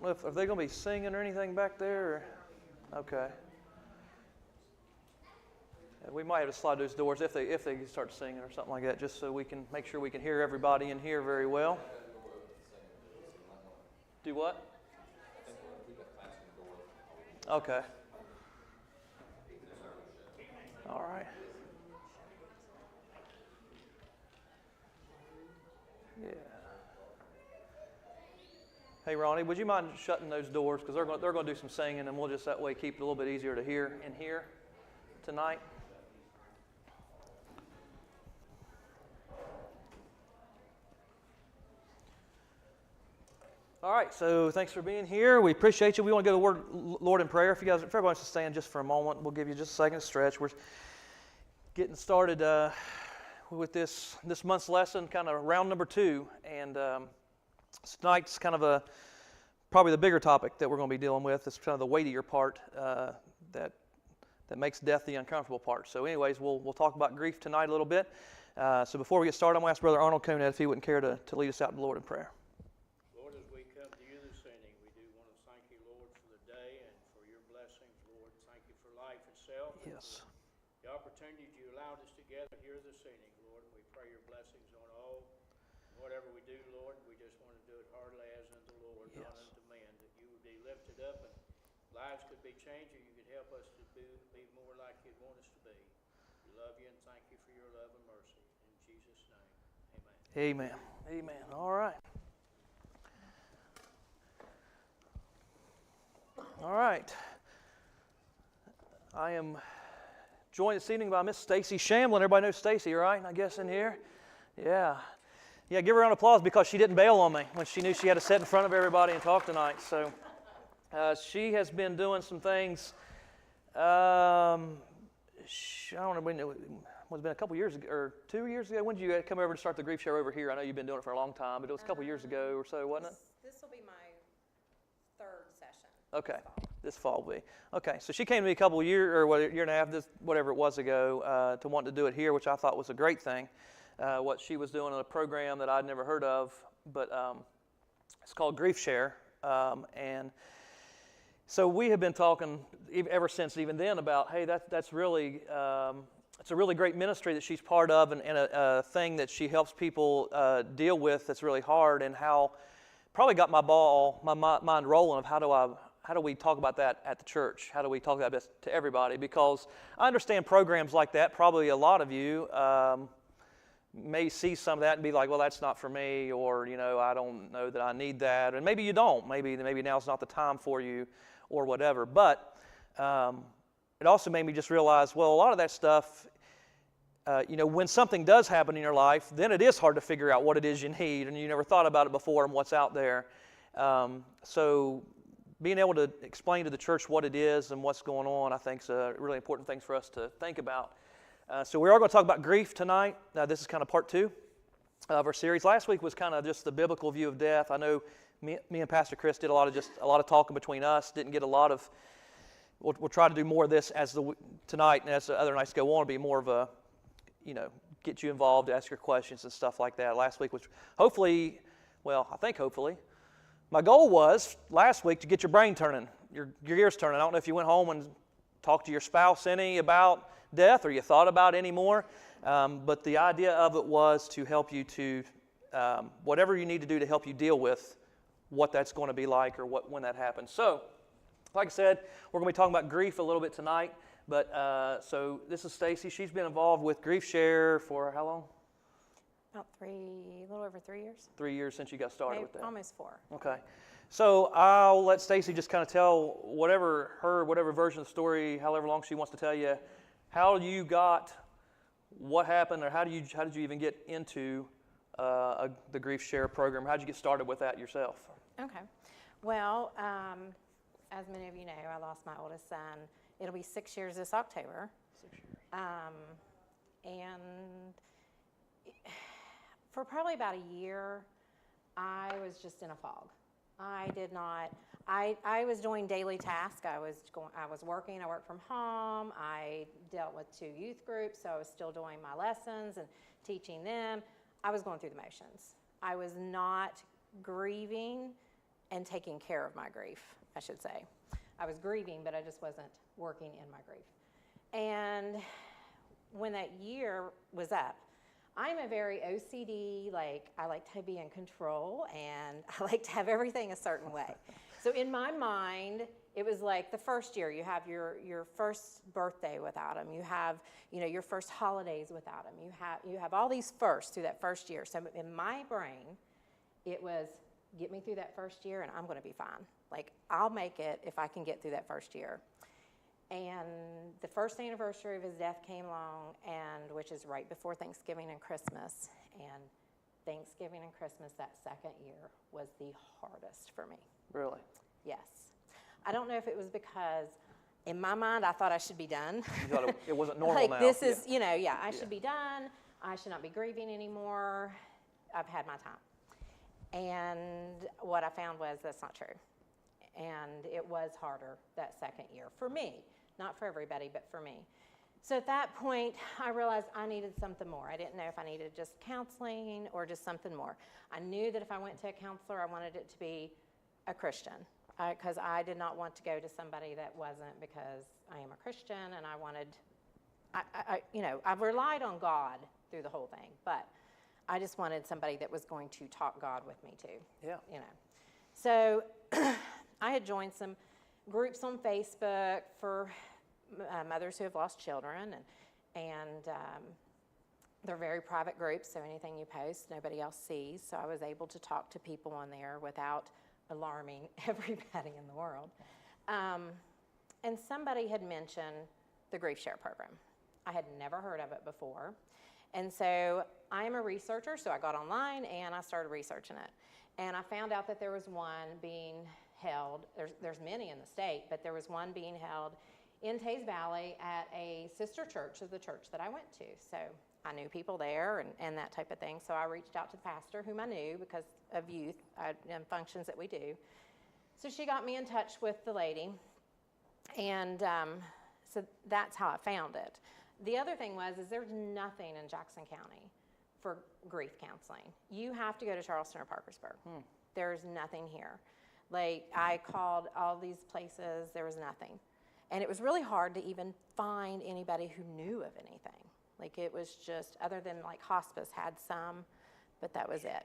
don't know if are they going to be singing or anything back there? Or? Okay. We might have to slide those doors if they start singing or something like that, just so we can make sure we can hear everybody in here very well. Do what? Okay. All right. Yeah. Hey, Ronnie, would you mind shutting those doors? Because they're going to do some singing, and we'll just that way keep it a little bit easier to hear in here tonight. All right, so thanks for being here. We appreciate you. We want to go to the Lord in prayer. If everybody wants to stand just for a moment, we'll give you just a second to stretch. We're getting started with this month's lesson, kind of round number 2, and tonight's kind of probably the bigger topic that we're going to be dealing with. It's kind of the weightier part that makes death the uncomfortable part. So, anyways, we'll talk about grief tonight a little bit. So before we get started, I'm going to ask Brother Arnold Conad if he wouldn't care to lead us out to the Lord in prayer. Yes. The opportunity you allowed us together here this evening, Lord, and we pray your blessings on all. Whatever we do, Lord, we just want to do it heartily as unto the Lord, yes. Not unto man, that you would be lifted up and lives could be changed, or you could help us to be more like you'd want us to be. We love you and thank you for your love and mercy. In Jesus' name, amen. Amen. Amen. All right. All right. I am joined this evening by Miss Stacy Shamlin. Everybody knows Stacy, right? I guess in here. Yeah. Yeah, give her a round of applause because she didn't bail on me when she knew she had to sit in front of everybody and talk tonight. So she has been doing some things. I don't know when it was been a couple years ago or 2 years ago. When did you come over to start the grief share over here? I know you've been doing it for a long time, but it was a couple years ago or so, wasn't it? This will be my third session. Okay. This fall will be. Okay, so she came to me a couple of years, or a year and a half, whatever it was ago, to want to do it here, which I thought was a great thing. What she was doing in a program that I'd never heard of, but it's called Grief Share. And so we have been talking ever since even then about, hey, that's really, it's a really great ministry that she's part of and a thing that she helps people deal with that's really hard, and how probably got my mind rolling of how do we talk about that at the church? How do we talk about this to everybody? Because I understand programs like that, probably a lot of you may see some of that and be like, well, that's not for me, or, I don't know that I need that. And maybe you don't. Maybe now's not the time for you or whatever. But it also made me just realize, well, a lot of that stuff, when something does happen in your life, then it is hard to figure out what it is you need, and you never thought about it before and what's out there. So being able to explain to the church what it is and what's going on, I think is a really important thing for us to think about. So we are going to talk about grief tonight. This is kind of part 2 of our series. Last week was kind of just the biblical view of death. I know me and Pastor Chris did a lot of talking between us. Didn't get a lot of. We'll try to do more of this tonight, and as the other nights go on, it'll be more of a, get you involved, ask your questions and stuff like that. Last week was hopefully. My goal was last week to get your brain turning, your gears turning. I don't know if you went home and talked to your spouse any about death or you thought about it anymore, but the idea of it was to help you to, whatever you need to do to help you deal with what that's going to be like or when that happens. So, like I said, we're going to be talking about grief a little bit tonight, but so this is Stacy. She's been involved with Grief Share for how long? About a little over 3 years. 3 years since you got started with that. Almost 4. Okay. So I'll let Stacy just kind of tell whatever version of the story, however long she wants to tell you, how you got, what happened, or how did you even get into the Grief Share program? How did you get started with that yourself? Okay. Well, as many of you know, I lost my oldest son. It'll be 6 years this October. 6 years. And for probably about a year, I was just in a fog. I was doing daily tasks. I was working. I worked from home. I dealt with 2 youth groups, so I was still doing my lessons and teaching them. I was going through the motions. I was not grieving and taking care of my grief, I should say. I was grieving, but I just wasn't working in my grief. And when that year was up, I'm a very OCD, like I like to be in control and I like to have everything a certain way. So in my mind, it was like the first year, you have your first birthday without him, you have, your first holidays without him, you have all these firsts through that first year. So in my brain, it was, get me through that first year and I'm going to be fine. Like, I'll make it if I can get through that first year. And the first anniversary of his death came along, and which is right before Thanksgiving and Christmas. And Thanksgiving and Christmas that second year was the hardest for me. Really? Yes. I don't know if it was because in my mind I thought I should be done. You thought it wasn't normal like now. This is, I should be done. I should not be grieving anymore. I've had my time. And what I found was that's not true. And it was harder that second year for me. Not for everybody, but for me. So at that point, I realized I needed something more. I didn't know if I needed just counseling or just something more. I knew that if I went to a counselor, I wanted it to be a Christian, because I did not want to go to somebody that wasn't, because I am a Christian and I wanted, I've relied on God through the whole thing, but I just wanted somebody that was going to talk God with me too. Yeah. So I had joined some groups on Facebook for mothers who have lost children, and they're very private groups, so anything you post, nobody else sees. So I was able to talk to people on there without alarming everybody in the world. And somebody had mentioned the Grief Share program. I had never heard of it before. And so I am a researcher, so I got online and I started researching it. And I found out that there was one being held, there's many in the state, but there was one being held in Taze Valley at a sister church of the church that I went to. So I knew people there and that type of thing. So I reached out to the pastor, whom I knew because of youth and functions that we do. So she got me in touch with the lady, and so that's how I found it. The other thing is there's nothing in Jackson County for grief counseling. You have to go to Charleston or Parkersburg. There's nothing here. Like, I called all these places, there was nothing. And it was really hard to even find anybody who knew of anything. Like, it was just, other than like hospice had some, but that was it.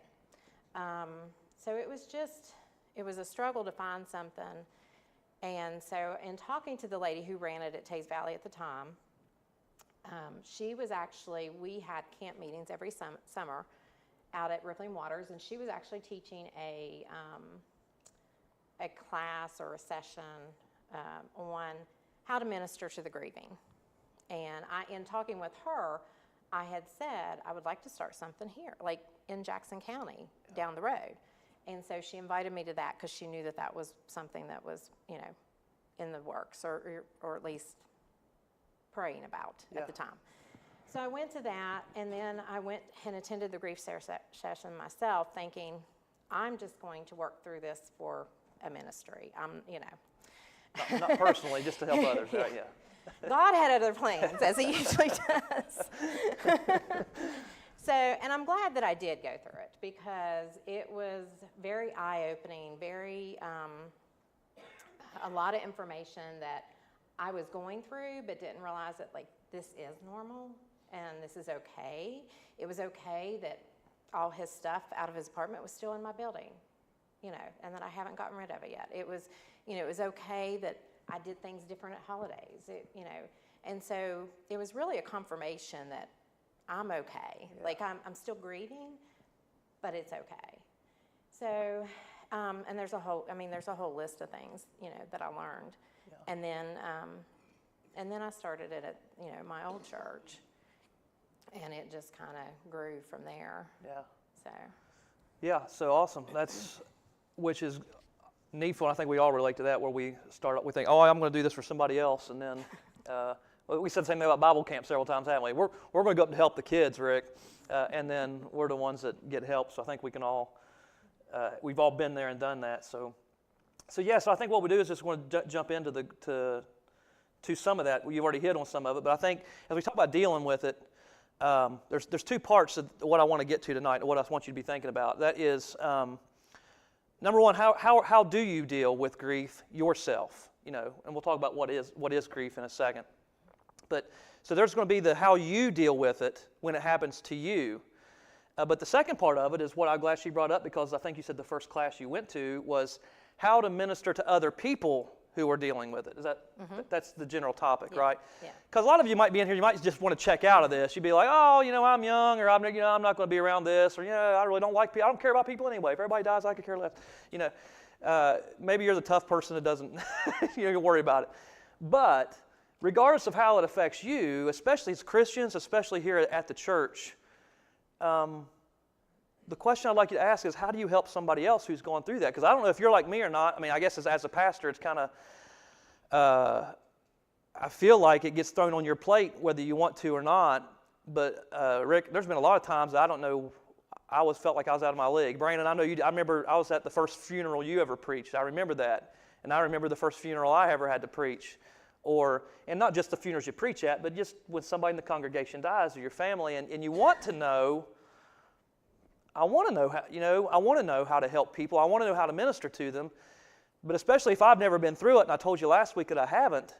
So it was a struggle to find something. And so in talking to the lady who ran it at Taze Valley at the time, she was actually, we had camp meetings every summer out at Rippling Waters, and she was actually teaching a class or a session on how to minister to the grieving. And in talking with her, I had said, I would like to start something here, like in Jackson County, down the road. And so she invited me to that because she knew that was something that was, in the works, or at least praying about at the time. So I went to that, and then I went and attended the grief session myself, thinking, I'm just going to work through this for a ministry. Not personally, just to help others, right? Yeah. God had other plans, as He usually does. So, and I'm glad that I did go through it, because it was very eye-opening, a lot of information that I was going through, but didn't realize that, like, this is normal and this is okay. It was okay that all his stuff out of his apartment was still in my building, and that I haven't gotten rid of it yet. It was, it was okay that I did things different at holidays, and so it was really a confirmation that I'm okay. Yeah. Like, I'm still grieving, but it's okay. So, and there's a whole list of things, that I learned. Yeah. And then I started it at, my old church, and it just kind of grew from there. Yeah. So. Yeah, so awesome. Which is needful. I think we all relate to that, where we think, oh, I'm going to do this for somebody else, and then we said the same thing about Bible camp several times, haven't we? We're going to go up to help the kids, Rick, and then we're the ones that get help. So I think we can all, we've all been there and done that. So yeah. So I think what we do is just want to jump into to some of that. You've already hit on some of it, but I think as we talk about dealing with it, there's two parts of what I want to get to tonight, and what I want you to be thinking about. That is, number one, how do you deal with grief yourself? You know, and we'll talk about what is grief in a second. But so there's going to be the how you deal with it when it happens to you. But the second part of it is what I'm glad she brought up, because I think you said the first class you went to was how to minister to other people who are dealing with it. Is that that's the general topic, right? Yeah. Because a lot of you might be in here, you might just want to check out of this. You'd be like, oh, you know, I'm young, or I'm not going to be around this, or I really don't like people. I don't care about people anyway. If everybody dies, I could care less. You know, maybe you're the tough person that doesn't worry about it. But regardless of how it affects you, especially as Christians, especially here at the church, the question I'd like you to ask is, how do you help somebody else who's going through that? Because I don't know if you're like me or not. I mean, I guess as a pastor, it's kind of, I feel like it gets thrown on your plate whether you want to or not. But Rick, there's been a lot of times I don't know, I always felt like I was out of my league. Brandon, I know you. I remember I was at the first funeral you ever preached. I remember that. And I remember the first funeral I ever had to preach. And not just the funerals you preach at, but just when somebody in the congregation dies or your family, and you want to know, I want to know how, I want to know how to help people. I want to know how to minister to them. But especially if I've never been through it, and I told you last week that I haven't,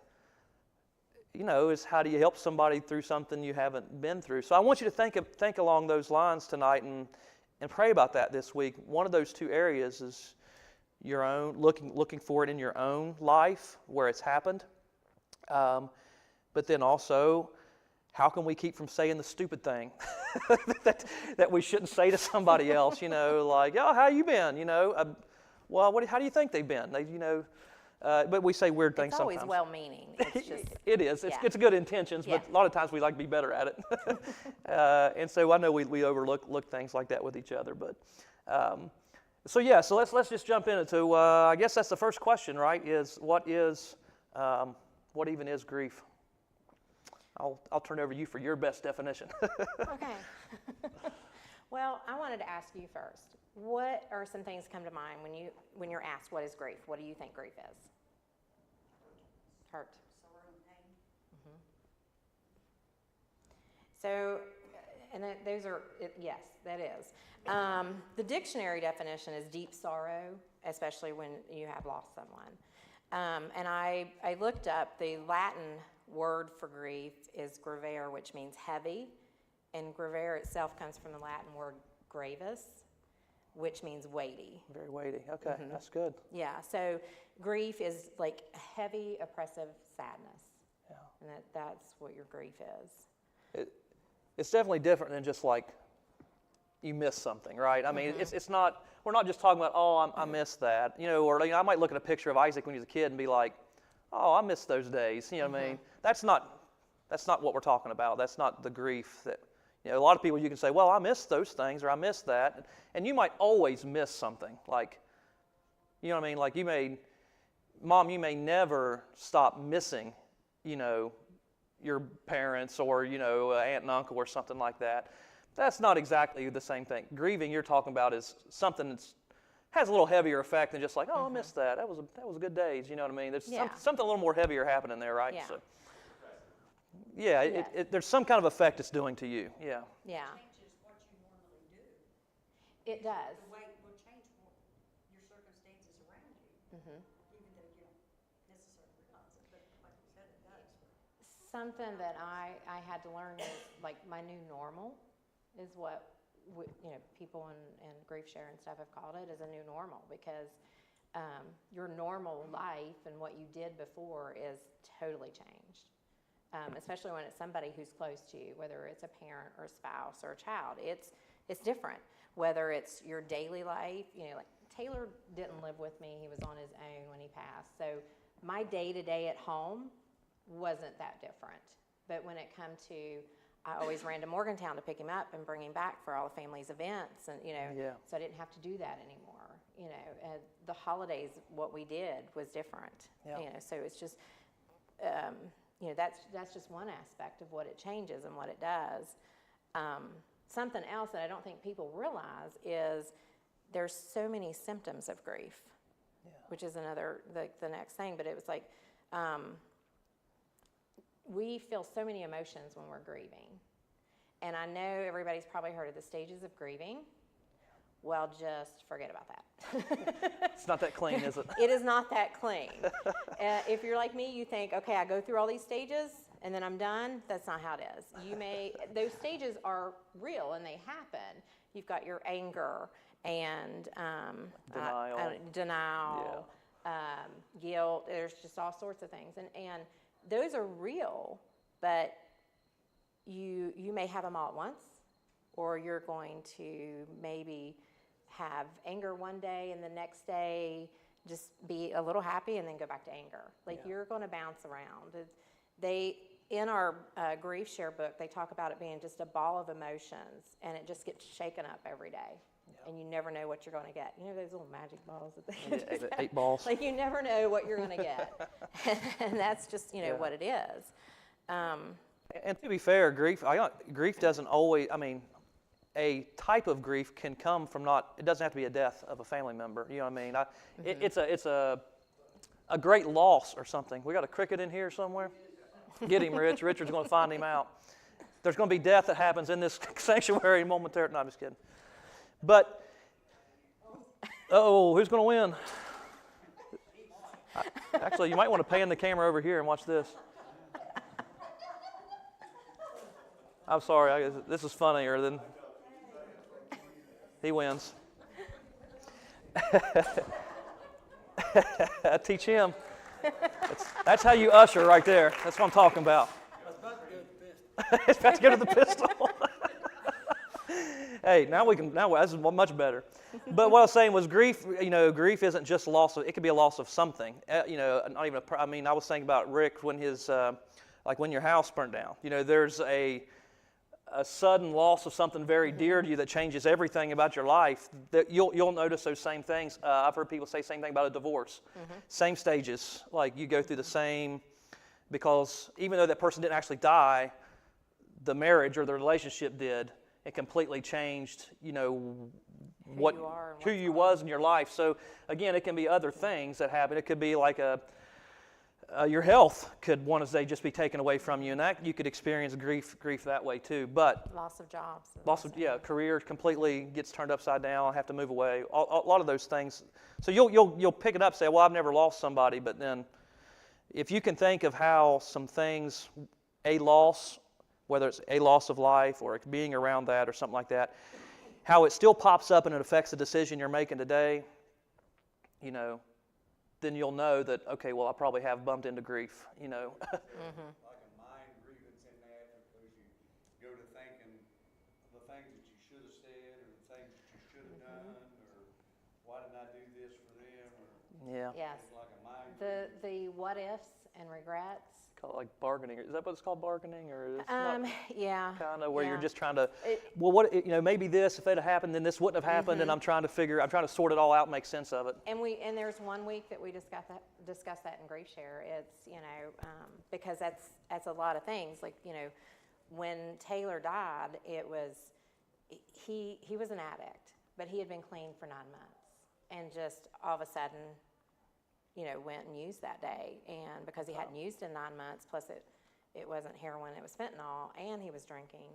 is how do you help somebody through something you haven't been through? So I want you to think along those lines tonight and pray about that this week. One of those two areas is your own, looking for it in your own life where it's happened. But then also, how can we keep from saying the stupid thing that we shouldn't say to somebody else? Like, oh, how you been? Well, how do you think they've been? But we say weird things sometimes. It's always well-meaning. It's just, it is. It's good intentions, but a lot of times we like to be better at it. And so I know we overlook things like that with each other. But so let's just jump into. I guess that's the first question, right? Is what even is grief? I'll turn over to you for your best definition. Okay. Well, I wanted to ask you first. What are some things come to mind when you're asked what is grief? What do you think grief is? Hurt. Sorrow and pain. So, and those are yes, that is. The dictionary definition is deep sorrow, especially when you have lost someone. And I looked up the Latin word for grief is gravere, which means heavy, and gravere itself comes from the Latin word gravis, which means weighty. Very weighty. Okay, that's good. Yeah, so grief is like heavy, oppressive sadness. Yeah. And that's what your grief is. It's definitely different than just like you miss something, right? I mean, it's not, we're not just talking about, oh, I miss that. Or I might look at a picture of Isaac when he was a kid and be like, oh, I miss those days. You know what I mean? That's not what we're talking about. That's not the grief that, a lot of people you can say, well, I miss those things or I miss that. And you might always miss something. Like, you know what I mean? Like you may never stop missing, your parents or, aunt and uncle or something like that. That's not exactly the same thing. Grieving you're talking about is something that has a little heavier effect than just like, oh, I missed that. That was a good days. You know what I mean? There's something a little more heavier happening there, right? Yeah. So, there's some kind of effect it's doing to you. Yeah. Yeah. It changes what you normally do. It does. The way it will change your circumstances around you, even though you don't necessarily realize it. But like you said, it does. Something that I had to learn is like my new normal is what people in grief share and stuff have called it as a new normal, because your normal life and what you did before is totally changed. Especially when it's somebody who's close to you, whether it's a parent or a spouse or a child. It's different. Whether it's your daily life, like Taylor didn't live with me. He was on his own when he passed. So my day-to-day at home wasn't that different. But when it come to, I always ran to Morgantown to pick him up and bring him back for all the family's events. And, so I didn't have to do that anymore. And the holidays, what we did was different. Yeah. So it's just... that's just one aspect of what it changes and what it does. Something else that I don't think people realize is there's so many symptoms of grief, which is another, the next thing. But it was like, we feel so many emotions when we're grieving. And I know everybody's probably heard of the stages of grieving, well, just forget about that. It's not that clean, is it? It is not that clean. If you're like me, you think, okay, I go through all these stages and then I'm done. That's not how it is. Those stages are real and they happen. You've got your anger and denial, guilt. There's just all sorts of things. And those are real, but you may have them all at once, or you're going to maybe have anger one day and the next day just be a little happy and then go back to anger. Like you're going to bounce around. In our grief share book, they talk about it being just a ball of emotions, and it just gets shaken up every day. And you never know what you're going to get. You know those little magic balls that they The 8 balls. Like you never know what you're going to get. And that's just, what it is. And to be fair, grief doesn't always, a type of grief can come from it doesn't have to be a death of a family member. You know what I mean? It's a great loss or something. We got a cricket in here somewhere? Get him, Rich. Richard's going to find him out. There's going to be death that happens in this sanctuary momentarily. No, I'm just kidding. But, who's going to win? Actually, you might want to pan the camera over here and watch this. I'm sorry, this is funnier than he wins. Teach him. That's how you usher right there. That's what I'm talking about. It's about to go to the pistol. Hey, now that's much better. But what I was saying was grief, grief isn't just it could be a loss of something. Not even I was thinking about Rick when when your house burned down. There's a sudden loss of something very dear to you that changes everything about your life. That you'll notice those same things. I've heard people say the same thing about a divorce. Same stages, like you go through the same, because even though that person didn't actually die, the marriage or the relationship did. It completely changed, who you was in your life. So again, it can be other things that happen. It could be like your health could one day just be taken away from you, and that you could experience grief that way too. But loss of jobs, career completely gets turned upside down. Have to move away. A lot of those things. So you'll pick it up, say, well, I've never lost somebody, but then if you can think of how some things, a loss, whether it's a loss of life or being around that or something like that, how it still pops up and it affects the decision you're making today, then you'll know that, okay, well, I probably have bumped into grief, Like a mind grievance in that, because you go to thinking the things that you should have said or the things that you should have done, or why didn't I do this for them, or Yes. it's like a mind The what ifs and regrets. call it like bargaining. Is that what it's called, bargaining, or Yeah. kind of where you're just trying to? What maybe this, if it had happened, then this wouldn't have happened, and I'm trying to sort it all out, and make sense of it. And there's one week that we discussed that in Grief Share. It's because that's a lot of things. Like when Taylor died, it was he was an addict, but he had been clean for 9 months, and just all of a sudden, went and used that day, and because he hadn't used in 9 months, plus it wasn't heroin, it was fentanyl, and he was drinking,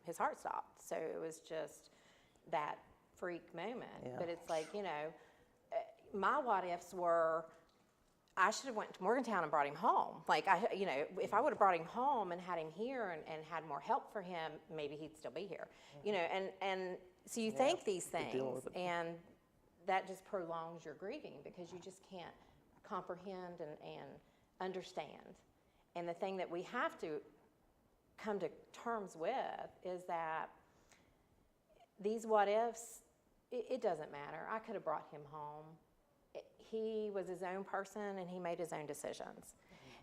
his heart stopped. So it was just that freak moment. Yeah. But it's like, my what ifs were, I should have went to Morgantown and brought him home. Like, if I would have brought him home and had him here and had more help for him, maybe he'd still be here. And so you think these things, and that just prolongs your grieving because you just can't comprehend and understand. And the thing that we have to come to terms with is that these what ifs, it doesn't matter. I could have brought him home. He was his own person and he made his own decisions.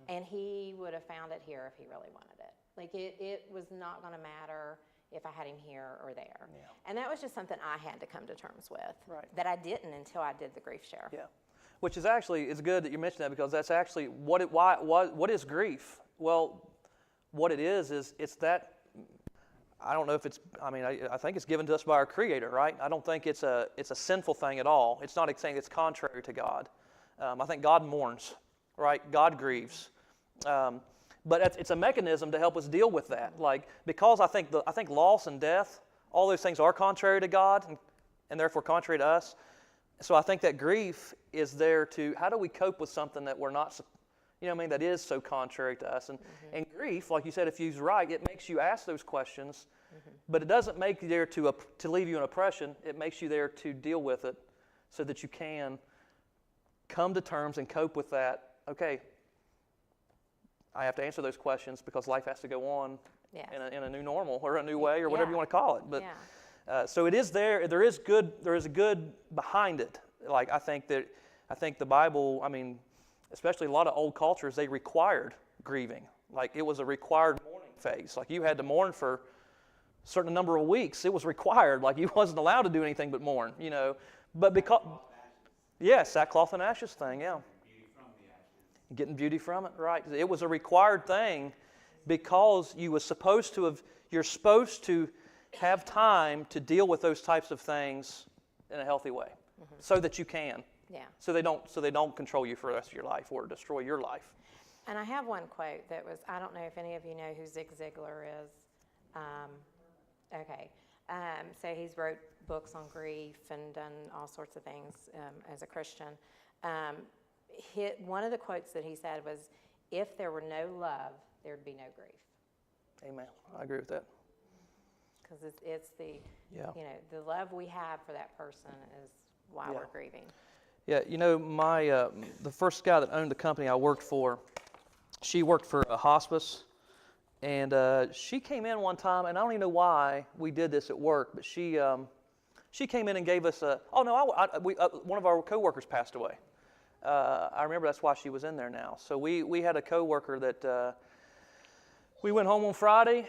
And he would have found it here if he really wanted it. Like it was not going to matter if I had him here or there. Yeah. And that was just something I had to come to terms with. Right. That I didn't until I did the Grief Share. Yeah. Which is actually, it's good that you mentioned that, because that's actually what is grief? Well, what it is it's that, I don't know if it's, I think it's given to us by our Creator, right? I don't think it's a sinful thing at all. It's not saying it's contrary to God. I think God mourns, right? God grieves. But it's a mechanism to help us deal with that. Like, because I think loss and death, all those things are contrary to God, and therefore contrary to us. So I think that grief is there to, how do we cope with something that we're not, that is so contrary to us? And grief, like you said, if used right, it makes you ask those questions, but it doesn't make you there to leave you in oppression. It makes you there to deal with it so that you can come to terms and cope with that. Okay, I have to answer those questions because life has to go on in a new normal or a new way or whatever you want to call it. But so it is there. There is a good behind it. Like I think the Bible. I mean, especially a lot of old cultures, they required grieving. Like it was a required mourning phase. Like you had to mourn for a certain number of weeks. It was required. Like you wasn't allowed to do anything but mourn. But because sackcloth and ashes thing. Yeah. Getting beauty from it, right? It was a required thing because you're supposed to have time to deal with those types of things in a healthy way, so that you can. Yeah. So they don't control you for the rest of your life or destroy your life. And I have one quote that was, I don't know if any of you know who Zig Ziglar is. So he's wrote books on grief and done all sorts of things as a Christian. One of the quotes that he said was, if there were no love, there would be no grief. Amen. I agree with that. Because it's the love we have for that person is why we're grieving. Yeah, my the first guy that owned the company I worked for, she worked for a hospice, and she came in one time, and I don't even know why we did this at work, but she came in and gave us one of our coworkers passed away. I remember that's why she was in there now. So we had a coworker that we went home on Friday.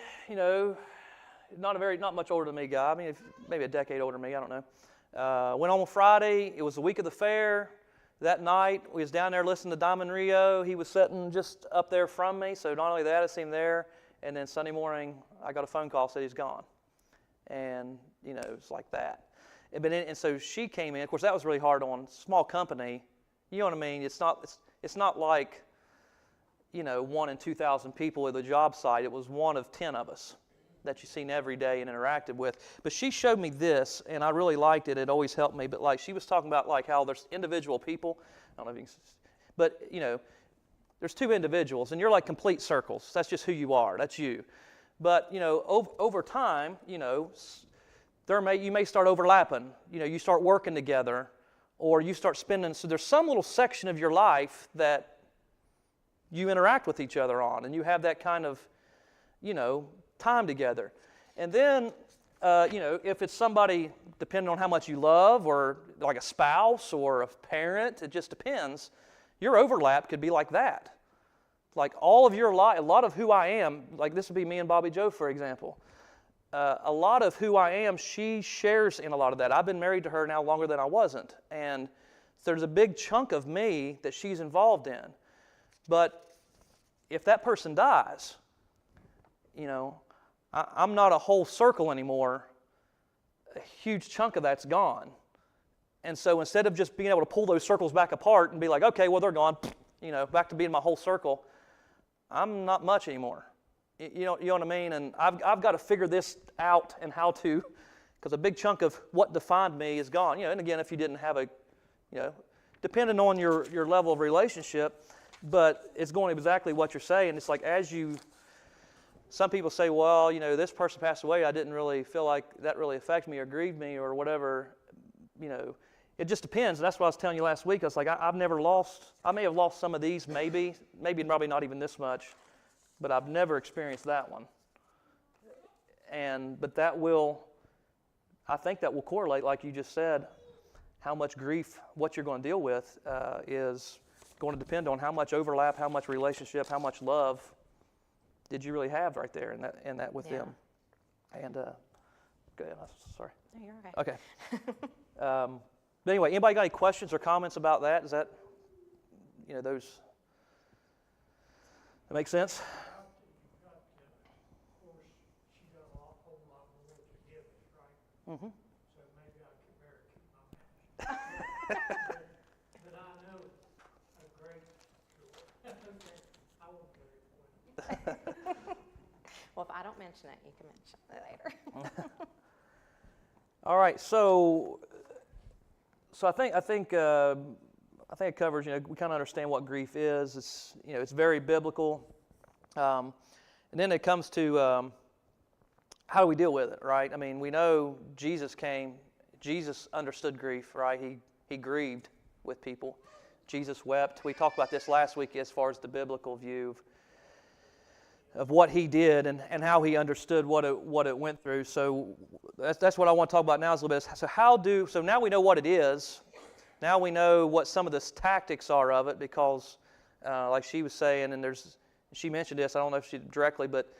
Not much older than me, guy. I mean, maybe a decade older than me. I don't know. Went home on Friday. It was the week of the fair. That night we was down there listening to Diamond Rio. He was sitting just up there from me. So not only that, I seen him there. And then Sunday morning, I got a phone call said he's gone. And it's like that. And so she came in. Of course, that was really hard on a small company. You know what I mean? It's not like, 1 in 2,000 people at the job site. It was 1 of 10 of us that you've seen every day and interacted with. But she showed me this, and I really liked it. It always helped me. But she was talking about how there's individual people. I don't know if you can, but there's 2 individuals, and you're like complete circles. That's just who you are. That's you. But over time, you may start overlapping. You start working together. Or you start spending, so there's some little section of your life that you interact with each other on, and you have that kind of, time together. And then, if it's somebody, depending on how much you love, or like a spouse or a parent, it just depends. Your overlap could be like that. Like all of your life, a lot of who I am, like this would be me and Bobby Joe, for example. A lot of who I am, she shares in a lot of that. I've been married to her now longer than I wasn't. And there's a big chunk of me that she's involved in. But if that person dies, I'm not a whole circle anymore. A huge chunk of that's gone. And so instead of just being able to pull those circles back apart and be like, okay, well, they're gone, back to being my whole circle, I'm not much anymore. You know what I mean? And I've got to figure this out and how to, because a big chunk of what defined me is gone. And again, if you didn't have depending on your level of relationship, but it's going exactly what you're saying. It's like some people say, well, this person passed away, I didn't really feel like that really affected me or grieved me or whatever. It just depends. And that's what I was telling you last week. I was like, I may have lost some of these, maybe probably not even this much. But I've never experienced that one. But I think that will correlate, like you just said, how much grief, what you're going to deal with is going to depend on how much overlap, how much relationship, how much love did you really have right there in that with them. And, go ahead, sorry. No, you're okay. Okay. But anyway, anybody got any questions or comments about that? Is that, those, that make sense? Mm-hmm. So maybe I could better keep my mouth. But I know a great story. I won't tell you. Well, if I don't mention it, you can mention it later. All right, so I think it covers. You know, we kind of understand what grief is. It's, you know, it's very biblical, and then it comes to how do we deal with it, right? I mean, we know Jesus came. Jesus understood grief, right? He grieved with people. Jesus wept. We talked about this last week as far as the biblical view of what he did and how he understood what it went through. So that's what I want to talk about now is a little bit. So now we know what it is. Now we know what some of the tactics are of it, because like she was saying, and she mentioned this, I don't know if she directly, but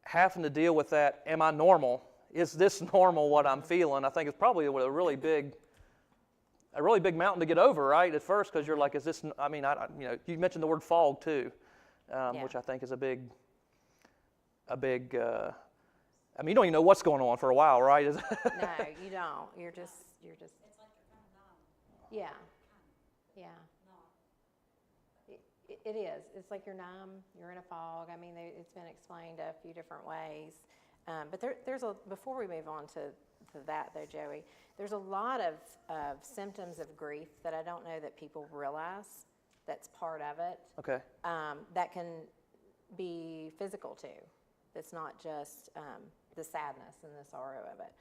having to deal with that, am I normal? Is this normal what I'm feeling? I think it's probably a really big mountain to get over, right? At first, because you're like, is this? I mean, you mentioned the word fog too, which I think is a big. I mean, you don't even know what's going on for a while, right? No, you don't. You're just. It's like you're kind of numb. Yeah. Yeah. It is. It's like you're numb. You're in a fog. I mean, it's been explained a few different ways. But before we move on to that though, Joey, there's a lot of symptoms of grief that I don't know that people realize that's part of it. Okay. That can be physical too. It's not just the sadness and the sorrow of it.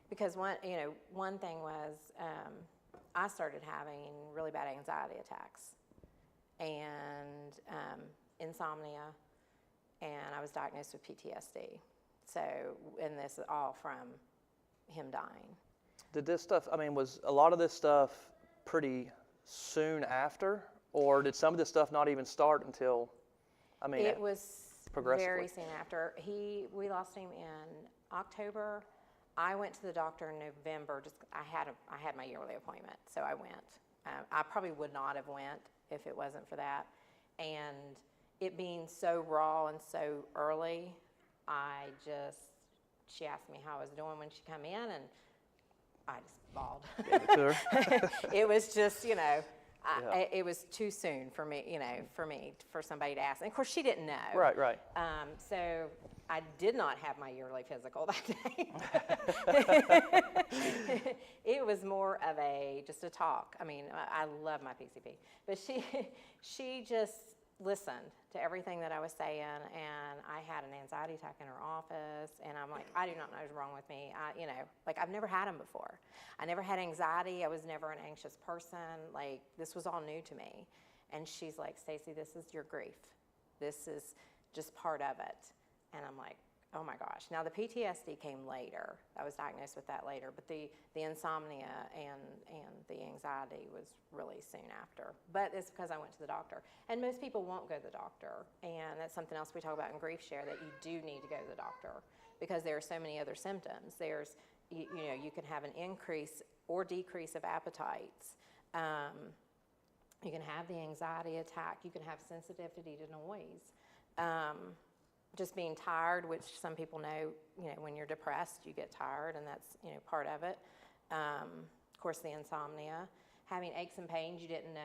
Because one thing was I started having really bad anxiety attacks and insomnia, and I was diagnosed with PTSD. So, and this is all from him dying. Did this stuff, I mean, was a lot of this stuff pretty soon after, or did some of this stuff not even start until, I mean, it was progressively? Very soon after. We lost him in October. I went to the doctor in November. I had my yearly appointment, so I went. I probably would not have went if it wasn't for that. And it being so raw and so early, she asked me how I was doing when she come in, and I just bawled. Gave it to her. It was just, it was too soon for me, for somebody to ask. And of course, she didn't know. Right. So I did not have my yearly physical that day. It was more of just a talk. I mean, I love my PCP, but she just listened to everything that I was saying, and I had an anxiety attack in her office, and I'm like, I do not know what's wrong with me. I've never had them before. I never had anxiety. I was never an anxious person. Like, this was all new to me. And she's like, Stacy, this is your grief. This is just part of it. And I'm like, oh my gosh. Now the PTSD came later. I was diagnosed with that later, but the insomnia and the anxiety was really soon after. But it's because I went to the doctor. And most people won't go to the doctor. And that's something else we talk about in Grief Share, that you do need to go to the doctor because there are so many other symptoms. There's, you can have an increase or decrease of appetites. You can have the anxiety attack. You can have sensitivity to noise. Just being tired, which some people know, when you're depressed, you get tired, and that's, part of it. Of course, the insomnia, having aches and pains you didn't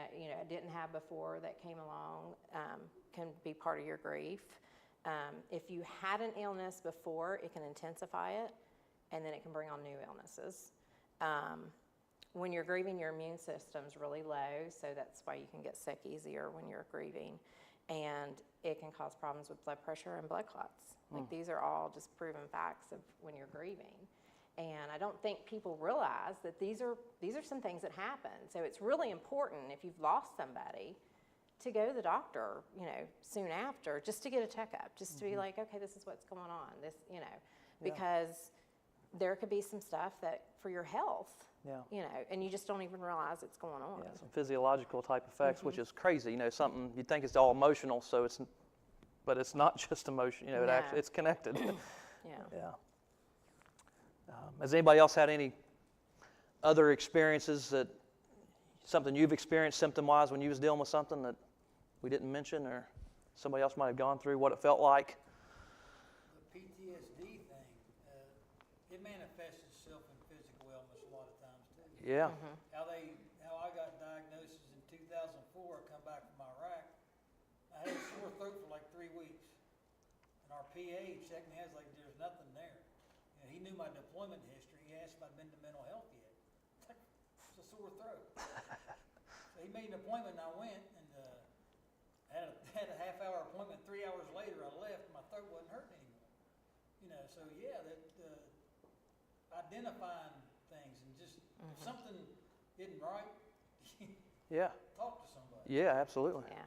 have before that came along can be part of your grief. If you had an illness before, it can intensify it, and then it can bring on new illnesses. When you're grieving, your immune system's really low, so that's why you can get sick easier when you're grieving. And it can cause problems with blood pressure and blood clots. Like, these are all just proven facts of when you're grieving. And I don't think people realize that these are some things that happen. So it's really important, if you've lost somebody, to go to the doctor, soon after, just to get a checkup, just to be like, okay, this is what's going on. Because there could be some stuff that for your health, and you just don't even realize it's going on. Yeah, some physiological type effects, which is crazy. Something you'd think it's all emotional, but it's not just emotion. It's connected. Yeah. Has anybody else had any other experiences something you've experienced symptom-wise when you was dealing with something that we didn't mention, or somebody else might have gone through, what it felt like? The PTSD thing, it manifests itself in physical illness a lot of times too. Yeah. How I got diagnosed is in 2004. I come back from Iraq. I had a sore throat for like 3 weeks, and our PA checked me out. Like, there's nothing there. And he knew my deployment history. He asked if I'd been to mental health yet. It's a sore throat. So he made an appointment, and I went, and had a half-hour appointment. 3 hours later, I left, and my throat wasn't hurting anymore. You know, so yeah, that identifying things and just if something isn't right, Yeah. talk to somebody. Yeah, absolutely. Yeah.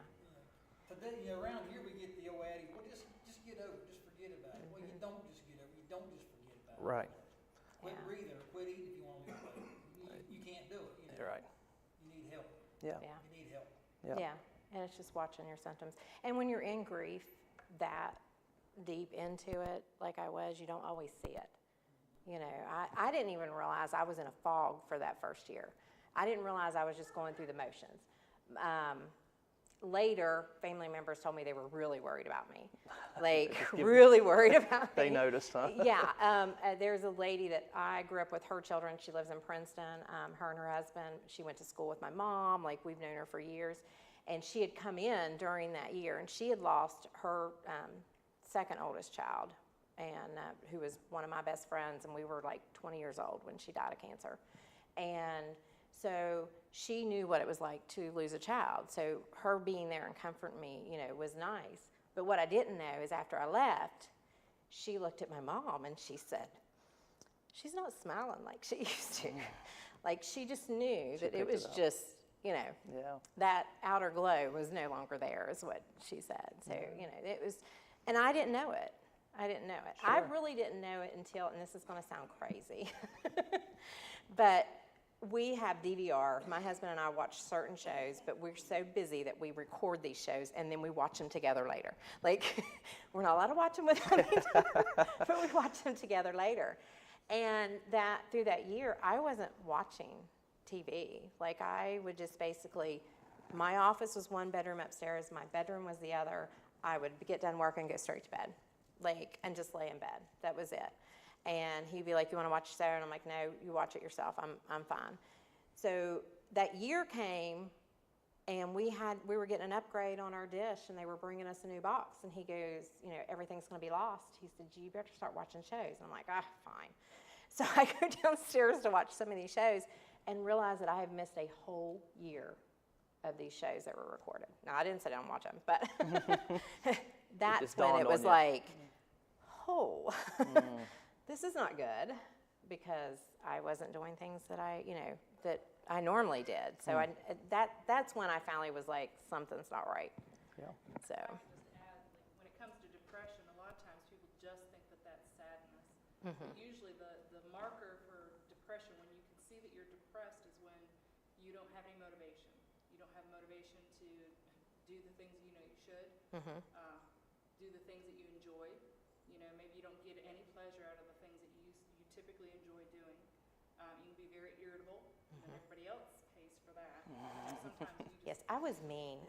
Today, around here we get the old adage, well, just get over it, just forget about it. Well, you don't just get over it, you don't just forget about it. Right. Quit Yeah. breathing or quit eating if you want to lose weight. You can't do it. You're right. You need help. Yeah. Yeah. You need help. Yeah. Yeah, and it's just watching your symptoms. And when you're in grief that deep into it, like I was, you don't always see it. You know, I didn't even realize I was in a fog for that first year. I didn't realize I was just going through the motions. Later, family members told me they were really worried about me. Like, really worried about me. They noticed, huh? Yeah. There's a lady that I grew up with, her children. She lives in Princeton. Her and her husband, she went to school with my mom. Like, we've known her for years. And she had come in during that year, and she had lost her second oldest child, and who was one of my best friends, and we were like 20 years old when she died of cancer. And so she knew what it was like to lose a child. So her being there and comforting me, you know, was nice. But what I didn't know is after I left, she looked at my mom and she said, she's not smiling like she used to. Like, she just knew that it was just, you know, Yeah. that outer glow was no longer there, is what she said. So, you know, it was, and I didn't know it. I didn't know it. I Sure. really didn't know it until, and this is going to sound crazy, but we have DVR. My husband and I watch certain shows, but we're so busy that we record these shows and then we watch them together later. Like, we're not allowed to watch them with them, but we watch them together later. And that through that year, I wasn't watching TV. Like, I would just basically, my office was one bedroom upstairs, my bedroom was the other. I would get done work and go straight to bed, like, and just lay in bed. That was it. And he'd be like, you want to watch Sarah? And I'm like, no, you watch it yourself. I'm fine. So that year came, and we were getting an upgrade on our dish, and they were bringing us a new box. And he goes, you know, everything's going to be lost. He said, you better start watching shows. And I'm like, fine. So I go downstairs to watch some of these shows and realize that I have missed a whole year of these shows that were recorded. Now, I didn't sit down and watch them, but that's when it was like, oh, this is not good, because I wasn't doing things that that I normally did. So that's when I finally was like, something's not right. Yeah. So. Just add, like, when it comes to depression, a lot of times people just think that that's sadness. But usually the marker for depression, when you can see that you're depressed, is when you don't have any motivation. You don't have motivation to do the things you know you should, do the things that you enjoy. You know, maybe you don't get any pleasure out of the things that you typically enjoy doing. You can be very irritable, and everybody else pays for that. Sometimes you just, Yes, I was mean.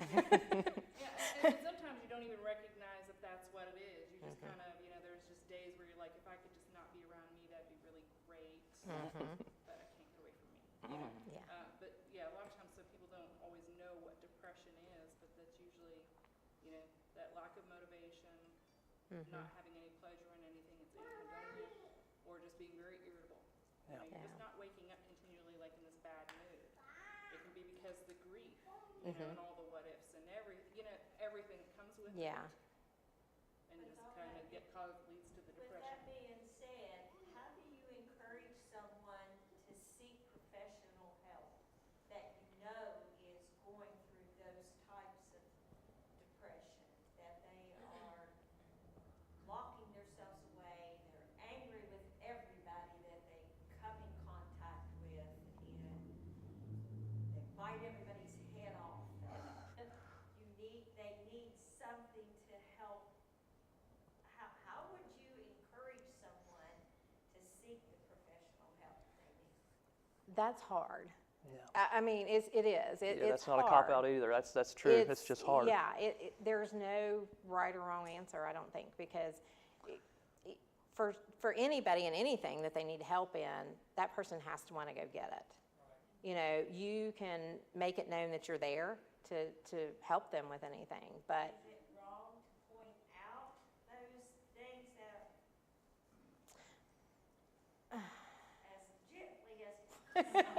yeah, and sometimes you don't even recognize that that's what it is. You just kind of, you know, there's just days where you're like, if I could just not be around me, that'd be really great. But I can't get away from me. You know? Yeah. But yeah, a lot of times some people don't always know what depression is, but that's usually, you know, that lack of motivation, not having any pleasure in anything that's anyone done with, or just being very irritable. You know, you're just not waking up continually like in this bad mood. It can be because of the grief, you know, and all the what ifs and everything that comes with it. Yeah. And just kind of leads to the With depression. that being said, how do you encourage someone to seek professional help that you know is going through those types of depression, that they are locking themselves away, they're angry with everybody that they come in contact with, and they bite everybody's head off. They need something to help. How would you encourage someone to seek the professional help they need? That's hard. Yeah. I mean, it is. Yeah, It's that's not hard. a cop out either. That's true. It's just hard. Yeah, there's no right or wrong answer, I don't think, because for anybody and anything that they need help in, that person has to want to go get it. You know, you can make it known that you're there to help them with anything, but Is it wrong to point out those things that Depends on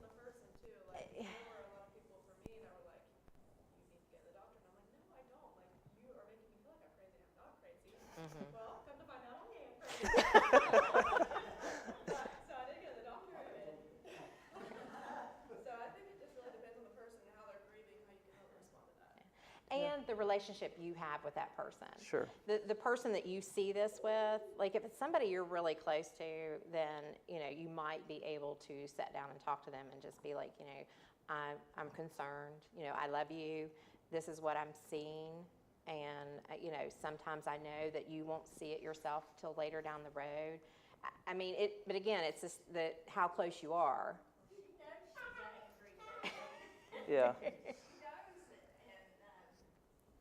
the person too. Like there were a lot of people for me that were like, "You need to go to the doctor," and I'm like, "No, I don't. Like you are making me feel like I'm crazy. I'm not crazy." Well, come to find out, I am crazy. So I did go to the doctor, and so I think it just really depends on the person and how they're grieving, how you can help them respond to that. And the relationship you have with that person. Sure. The person that you see this with, like if it's somebody you're really close to, then, you know, you might be able to sit down and talk to them and just be like, you know, I'm concerned, you know, I love you, this is what I'm seeing, and, you know, sometimes I know that you won't see it yourself till later down the road. I mean, but again, it's just how close you are. She knows she's angry. Yeah. She knows it, and,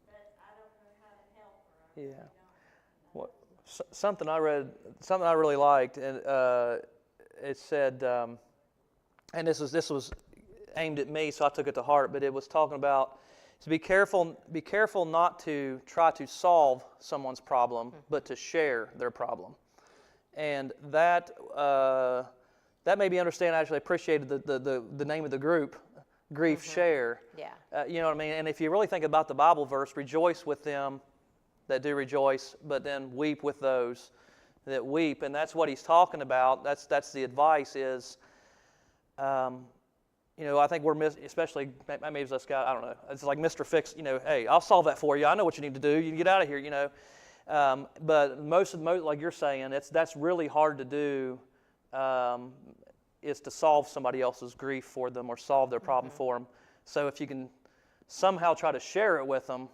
but I don't know how to help her. I Yeah. really don't. What, something I read, something I really liked, and it said, and this was aimed at me, so I took it to heart. But it was talking about to be careful not to try to solve someone's problem, but to share their problem. And that made me understand. I actually appreciated the name of the group, Grief Share. Yeah. You know what I mean? And if you really think about the Bible verse, rejoice with them that do rejoice, but then weep with those that weep. And that's what he's talking about. That's the advice is, you know, I think we're, especially, maybe it's us guys, I don't know. It's like Mr. Fix, you know, hey, I'll solve that for you. I know what you need to do. You can get out of here, you know. But most, like you're saying, that's really hard to do, is to solve somebody else's grief for them or solve their problem for them. So if you can somehow try to share it with them,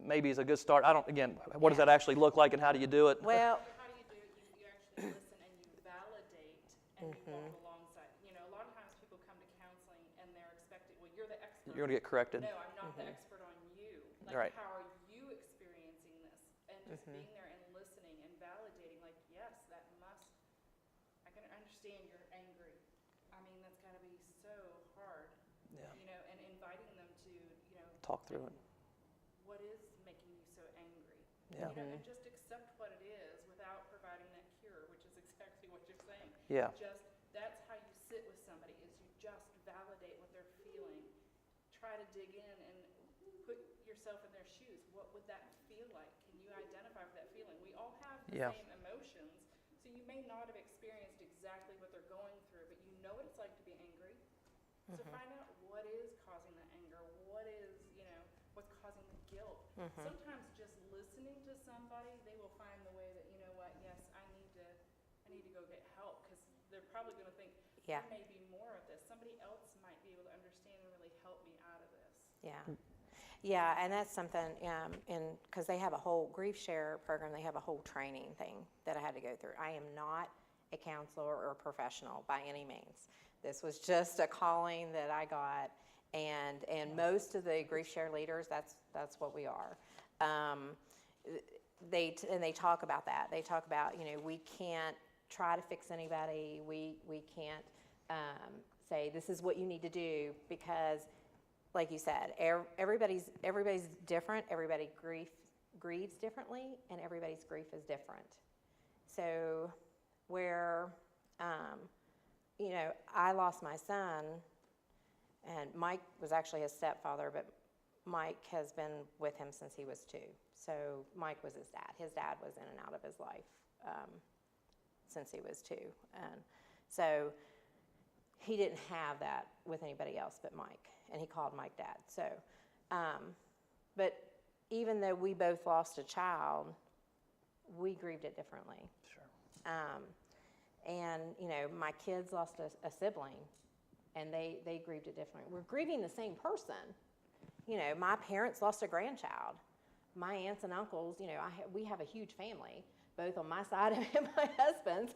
maybe is a good start. Again, what does that actually look like and how do you do it? Well, How do you do it? You actually listen and you validate and you walk alongside. You know, a lot of times people come to counseling and they're expecting, well, you're the expert. You're going to get corrected. No, I'm not the expert on you. Like, Right. how are you experiencing this? And just being there and listening and validating, like, yes, I can understand you're angry. I mean, that's got to be so hard. Yeah. You know, and inviting them to, you know, Talk through it. what is making you so angry? Yeah. You know, and just accept what it is without providing that cure, which is exactly what you're saying. Yeah. That's how you sit with somebody, is you just validate what they're feeling. Try to dig in and put yourself in their shoes. What would that feel like? Can you identify with that feeling? We all have the Yeah. same emotions, so you may not have experienced exactly what they're going through, but you know what it's like to be angry. So find out what is causing the anger, what is, you know, what's causing the guilt. Sometimes just listening to somebody, they will find the way that, you know what, yes, I need to go get help, because they're probably going to think, Yeah. there may be more of this. Somebody else might be able to understand and really help me out of this. yeah. Yeah, and that's something, because they have a whole Grief Share program, they have a whole training thing that I had to go through. I am not a counselor or a professional by any means. This was just a calling that I got, and most of the Grief Share leaders, that's what we are. They talk about that. They talk about, you know, we can't try to fix anybody. We can't say this is what you need to do, because, like you said, everybody's different. Everybody grieves differently, and everybody's grief is different. So where, you know, I lost my son, and Mike was actually his stepfather, but Mike has been with him since he was 2. So Mike was his dad. His dad was in and out of his life since he was 2. And so he didn't have that with anybody else but Mike, and he called Mike dad. So, but even though we both lost a child, we grieved it differently. Sure. And, you know, my kids lost a sibling, and they grieved it differently. We're grieving the same person. You know, my parents lost a grandchild. My aunts and uncles, you know, we have a huge family, both on my side and my husband's,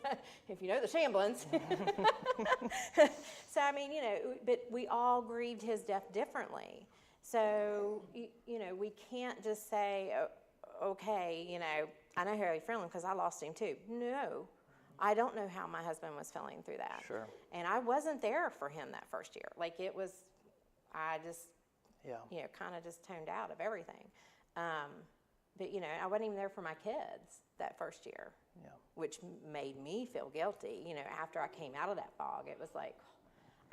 if you know the Shamblins. So, I mean, you know, but we all grieved his death differently. So, you know, we can't just say, okay, you know, I know how you're feeling because I lost him too. No, I don't know how my husband was feeling through that. Sure. And I wasn't there for him that first year. Like, it was, I just, Yeah. you know, kind of just toned out of everything. But, you know, I wasn't even there for my kids that first year. Yeah. which made me feel guilty. You know, after I came out of that fog, it was like,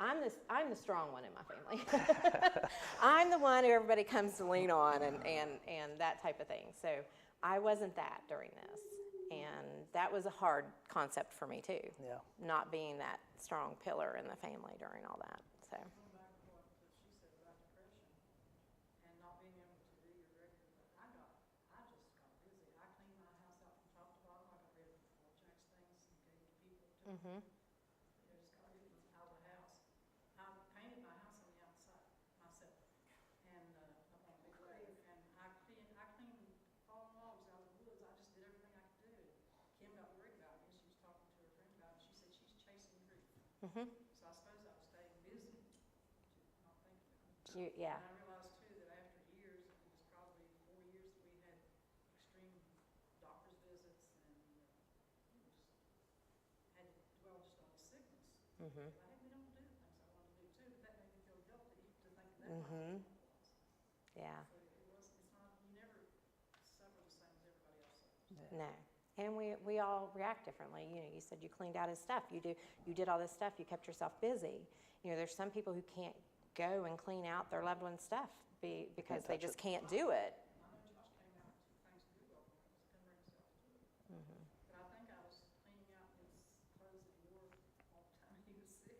I'm the strong one in my family. I'm the one who everybody comes to lean on and that type of thing. So I wasn't that during this. And that was a hard concept for me too. Yeah. Not being that strong pillar in the family during all that. So. Going back to what she said about depression and not being able to do your regular, I just got busy. I cleaned my house out from top to bottom. I got rid of all Jack's things and gave to people. Mm-hmm. I just got rid of out of the house. I painted my house on the outside myself, and up on a big wave, and I cleaned fallen logs out of the woods. I just did everything I could do. Kim got worried about me. She was talking to her friend about it. She said she's chasing grief. Mm-hmm. So I suppose I was staying busy, not thinking about it. Yeah. And I realized too that after years, it was probably 4 years that we had extreme doctor's visits, and it was had to dwell just on the sickness. Mm-hmm. I had been able to do the things I wanted to do too, but that made me feel guilty to think that Mm-hmm. might be what it was. Yeah. So it's not, you never suffer the same as everybody else suffers. No. And we all react differently. You know, you said you cleaned out his stuff. You did all this stuff. You kept yourself busy. You know, there's some people who can't go and clean out their loved one's stuff because they just can't do it. I know Josh came out to Thanksgiving and couldn't bring himself to do it. Mm-hmm. But I think I was cleaning out his clothes that he wore all the time he was sick.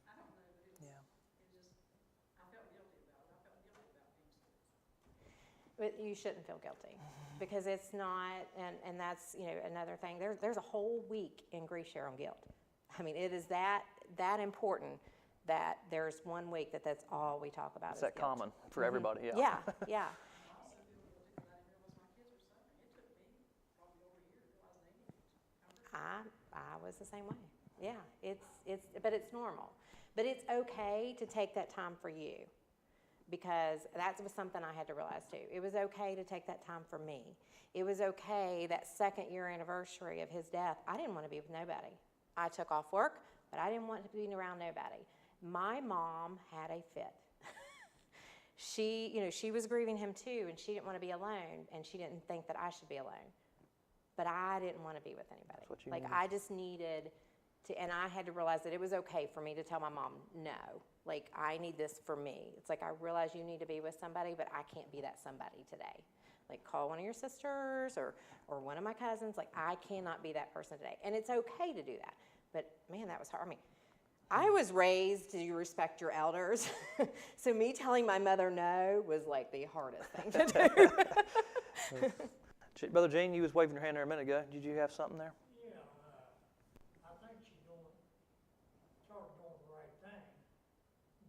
I don't know, but it Yeah. just, I felt guilty about it. I felt guilty about being sick. But you shouldn't feel guilty because it's not, and that's, you know, another thing. There's a whole week in Grief Share on guilt. I mean, it is that important that there's 1 week that's all we talk about. It's is that guilt. common for everybody. Yeah. Yeah, yeah. I also feel guilty because I didn't realize my kids were suffering. It took me probably over a year to realize they needed it. I was the same way. Yeah, but it's normal. But it's okay to take that time for you, because that was something I had to realize too. It was okay to take that time for me. It was okay that 2nd year anniversary of his death, I didn't want to be with nobody. I took off work, but I didn't want to be around nobody. My mom had a fit. She was grieving him too, and she didn't want to be alone, and she didn't think that I should be alone. But I didn't want to be with anybody. That's what you like needed. I just needed to, and I had to realize that it was okay for me to tell my mom, no, like I need this for me. It's like, I realize you need to be with somebody, but I can't be that somebody today. Like, call one of your sisters or one of my cousins. Like, I cannot be that person today. And it's okay to do that. But man, that was hard. I mean, I was raised to respect your elders. So me telling my mother no was like the hardest thing to do. Brother Gene, you was waving your hand there a minute ago. Did you have something there? Yeah, I think she's sort of doing the right thing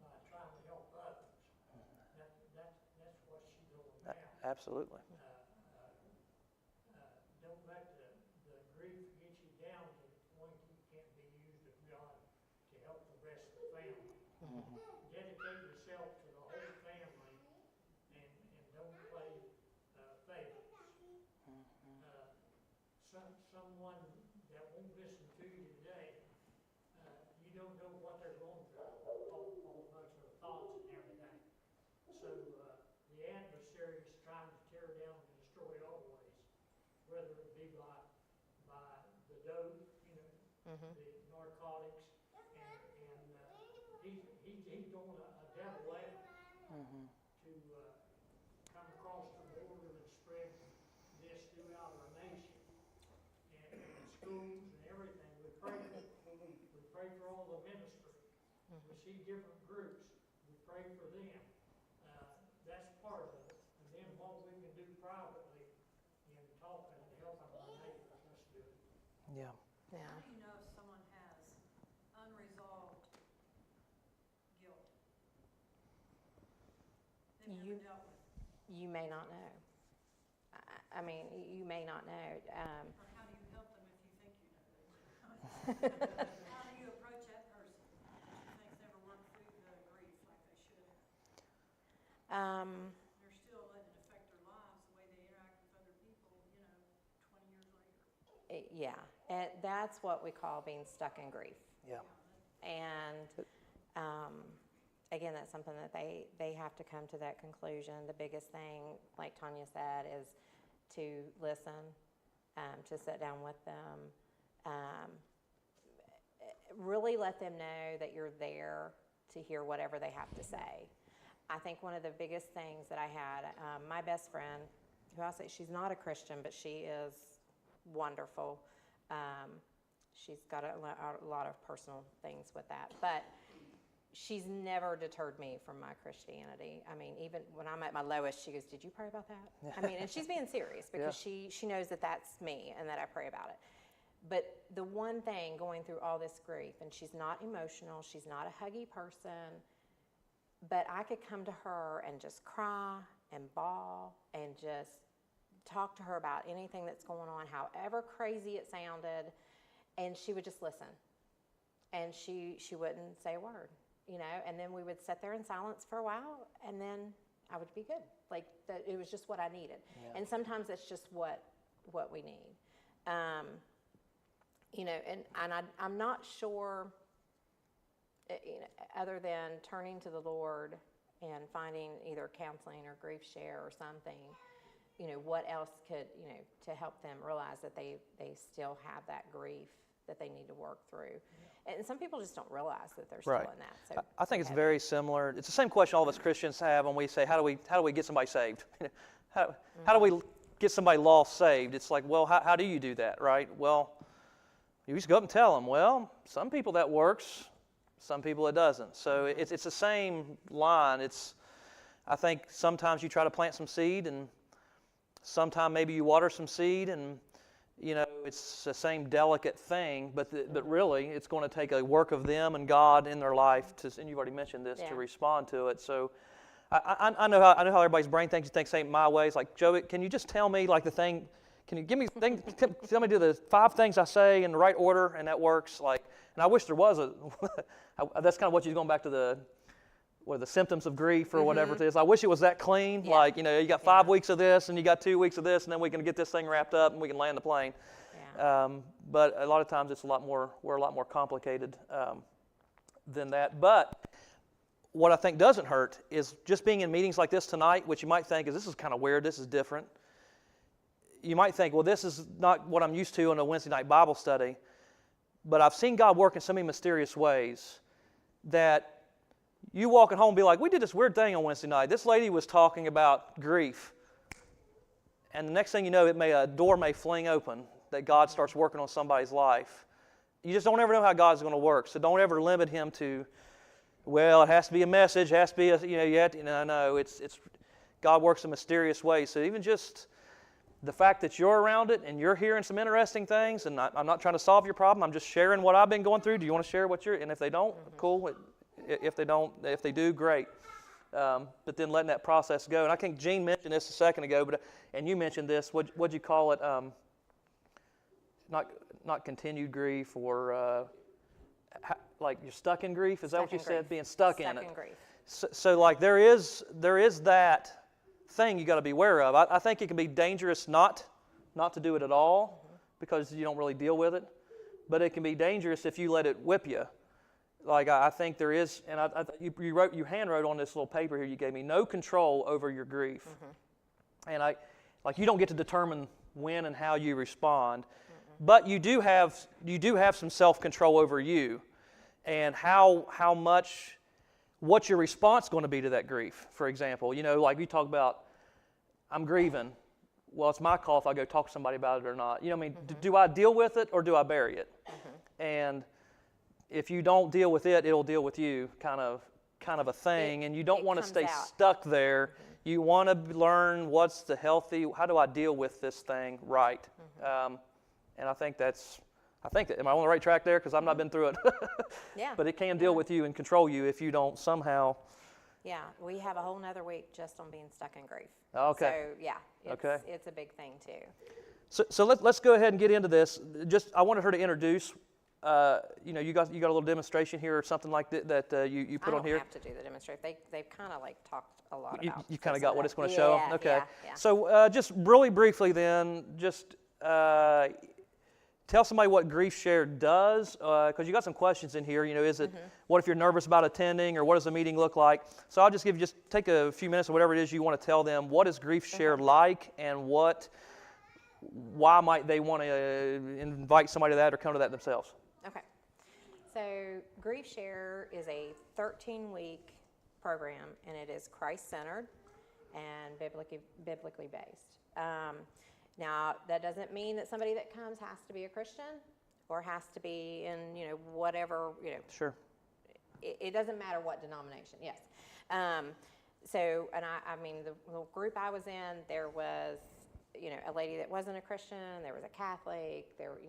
by trying to help others. That's what she's doing now. Absolutely. Don't let the grief get you down to the point you can't be used of God to help the rest of the family. Dedicate yourself to the whole family and don't play favorites. Someone that won't listen to you today, you don't know what they're going through, all bunch of thoughts and everything. So the adversary is trying to tear down and destroy always, whether it be by the dope, the narcotics, and he's doing a devil effort to come across the border and spread this throughout our nation. And schools and everything, we pray for all the ministry. We see different groups, we pray for them. That's part of it. And then what we can do privately in talking and helping our neighbors, let's do it. Yeah. Yeah. How do you know if someone has unresolved guilt? They've You- never dealt with, You may not know. I mean, you may not know. or how do you help them if you think you know? How do you approach that person that you think's never worked through the grief like they should have? They're still letting it affect their lives, the way they interact with other people, 20 years later. Yeah, that's what we call being stuck in grief. Yeah. And again, that's something that they have to come to that conclusion. The biggest thing, like Tanya said, is to listen, to sit down with them. Really let them know that you're there to hear whatever they have to say. I think one of the biggest things that I had, my best friend, who I say she's not a Christian, but she is wonderful. She's got a lot of personal things with that, but she's never deterred me from my Christianity. I mean, even when I'm at my lowest, she goes, "Did you pray about that?" I mean, and she's being serious because she knows that that's me and that I pray about it. But the one thing going through all this grief, and she's not emotional, she's not a huggy person, but I could come to her and just cry and bawl and just talk to her about anything that's going on, however crazy it sounded, and she would just listen. And she wouldn't say a word, you know, and then we would sit there in silence for a while, and then I would be good. Like, it was just what I needed. Yeah. And sometimes it's just what we need. You know, and I'm not sure, you know, other than turning to the Lord and finding either counseling or grief share or something, you know, what else could, you know, to help them realize that they still have that grief that they need to work through. Yeah. And some people just don't realize that they're still in that. So I think it's very similar. It's the same question all of us Christians have when we say, how do we get somebody saved? how do we get somebody lost saved? It's like, well, how do you do that, right? Well, you just go up and tell them, well, some people that works, some people it doesn't. So it's the same line. I think sometimes you try to plant some seed, and sometimes maybe you water some seed, and you know it's the same delicate thing. But really, it's going to take a work of them and God in their life to. And you've already mentioned this, to respond to it. So I know how everybody's brain thinks. You think same my way. It's like, Joey, can you just tell me like the thing? Can you give me tell me to do the 5 things I say in the right order, and that works. Like, and I wish there was that's kind of what you're going back to the symptoms of grief or whatever it is. I wish it was that clean. Yeah. Like, you know, you got 5 weeks of this, and you got 2 weeks of this, and then we can get this thing wrapped up, and we can land the plane. Yeah. But a lot of times we're a lot more complicated than that. But what I think doesn't hurt is just being in meetings like this tonight, which you might think this is kind of weird, this is different. You might think, well, this is not what I'm used to in a Wednesday night Bible study. But I've seen God work in so many mysterious ways that you walking home and be like, we did this weird thing on Wednesday night. This lady was talking about grief. And the next thing you know, a door may fling open that God starts working on somebody's life. You just don't ever know how God's going to work. So don't ever limit Him to, well, it has to be a message, it has to be no, it's God works in mysterious ways. So even just the fact that you're around it and you're hearing some interesting things, and I'm not trying to solve your problem, I'm just sharing what I've been going through. Do you want to share what and if they don't, cool. If they do, great. But then letting that process go. And I think Gene mentioned this a second ago, and you mentioned this. What'd you call it? Not continued grief, or like you're stuck in grief. Is that what you said? Being stuck in it. Stuck in grief. So like there is that thing you got to be aware of. I think it can be dangerous not to do it at all because you don't really deal with it. But it can be dangerous if you let it whip you. Like I think there is, and you hand wrote on this little paper here you gave me, no control over your grief. And you don't get to determine when and how you respond, but you do have some self-control over you, and how much, what's your response going to be to that grief? For example, you know, like you talk about, I'm grieving. Well, it's my call if I go talk to somebody about it or not. You know what I mean? Do I deal with it or do I bury it? And if you don't deal with it, it'll deal with you, kind of a thing. And you don't want to stay stuck there. You want to learn what's the healthy, how do I deal with this thing right? And I think am I on the right track there? Because I've not been through it. Yeah. But it can deal with you and control you if you don't somehow. Yeah, we have a whole nother week just on being stuck in grief. Okay. So yeah, it's a big thing too. So let's go ahead and get into this. I wanted her to introduce. You got a little demonstration here or something like that you put on here. I don't have to do the demonstration. They've kind of like talked a lot about. You kind of got what it's going to show. Okay. Yeah. So just really briefly then, just tell somebody what Grief Share does, because you got some questions in here. You know, is it what if you're nervous about attending, or what does the meeting look like? So I'll just take a few minutes or whatever it is you want to tell them. What is Grief Share like, and what why might they want to invite somebody to that or come to that themselves? Okay. So Grief Share is a 13-week program, and it is Christ-centered and biblically based. Now, that doesn't mean that somebody that comes has to be a Christian or has to be in, whatever, Sure. It doesn't matter what denomination, yes. So, and I mean, the group I was in, there was, a lady that wasn't a Christian, there was a Catholic, there were,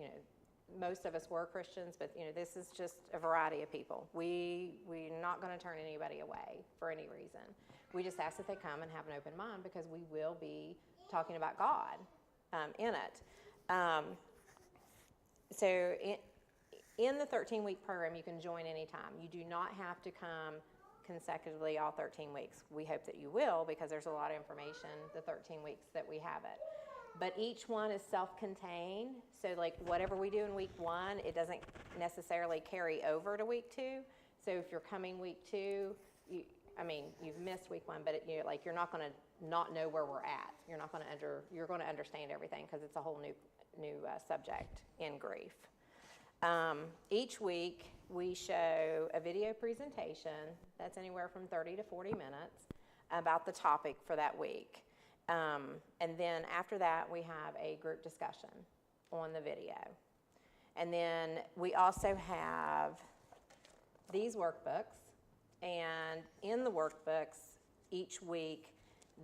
most of us were Christians, but, this is just a variety of people. We're not going to turn anybody away for any reason. We just ask that they come and have an open mind because we will be talking about God in it. So in the 13-week program, you can join anytime. You do not have to come consecutively all 13 weeks. We hope that you will because there's a lot of information the 13 weeks that we have it. But each one is self-contained, so like whatever we do in week 1, it doesn't necessarily carry over to week 2. So if you're coming week 2, you've missed week 1, but you're not going to not know where we're at. You're going to understand everything because it's a whole new subject in grief. Each week we show a video presentation that's anywhere from 30 to 40 minutes about the topic for that week. And then after that, we have a group discussion on the video. And then we also have these workbooks. And in the workbooks, each week,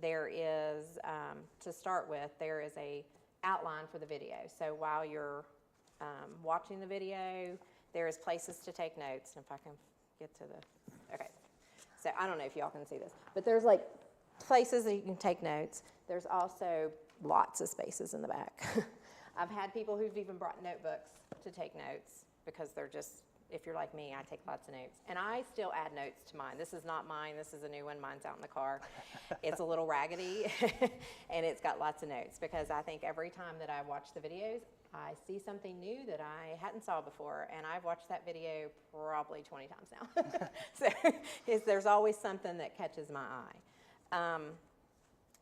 there is, to start with, there is a outline for the video. So while you're watching the video, there is places to take notes. And if I can get to the, okay. So I don't know if y'all can see this, but there's like places that you can take notes. There's also lots of spaces in the back. I've had people who've even brought notebooks to take notes because they're just, if you're like me, I take lots of notes. And I still add notes to mine. This is not mine. This is a new one. Mine's out in the car. It's a little raggedy, and it's got lots of notes because I think every time that I watch the videos, I see something new that I hadn't saw before, and I've watched that video probably 20 times now. So there's always something that catches my eye.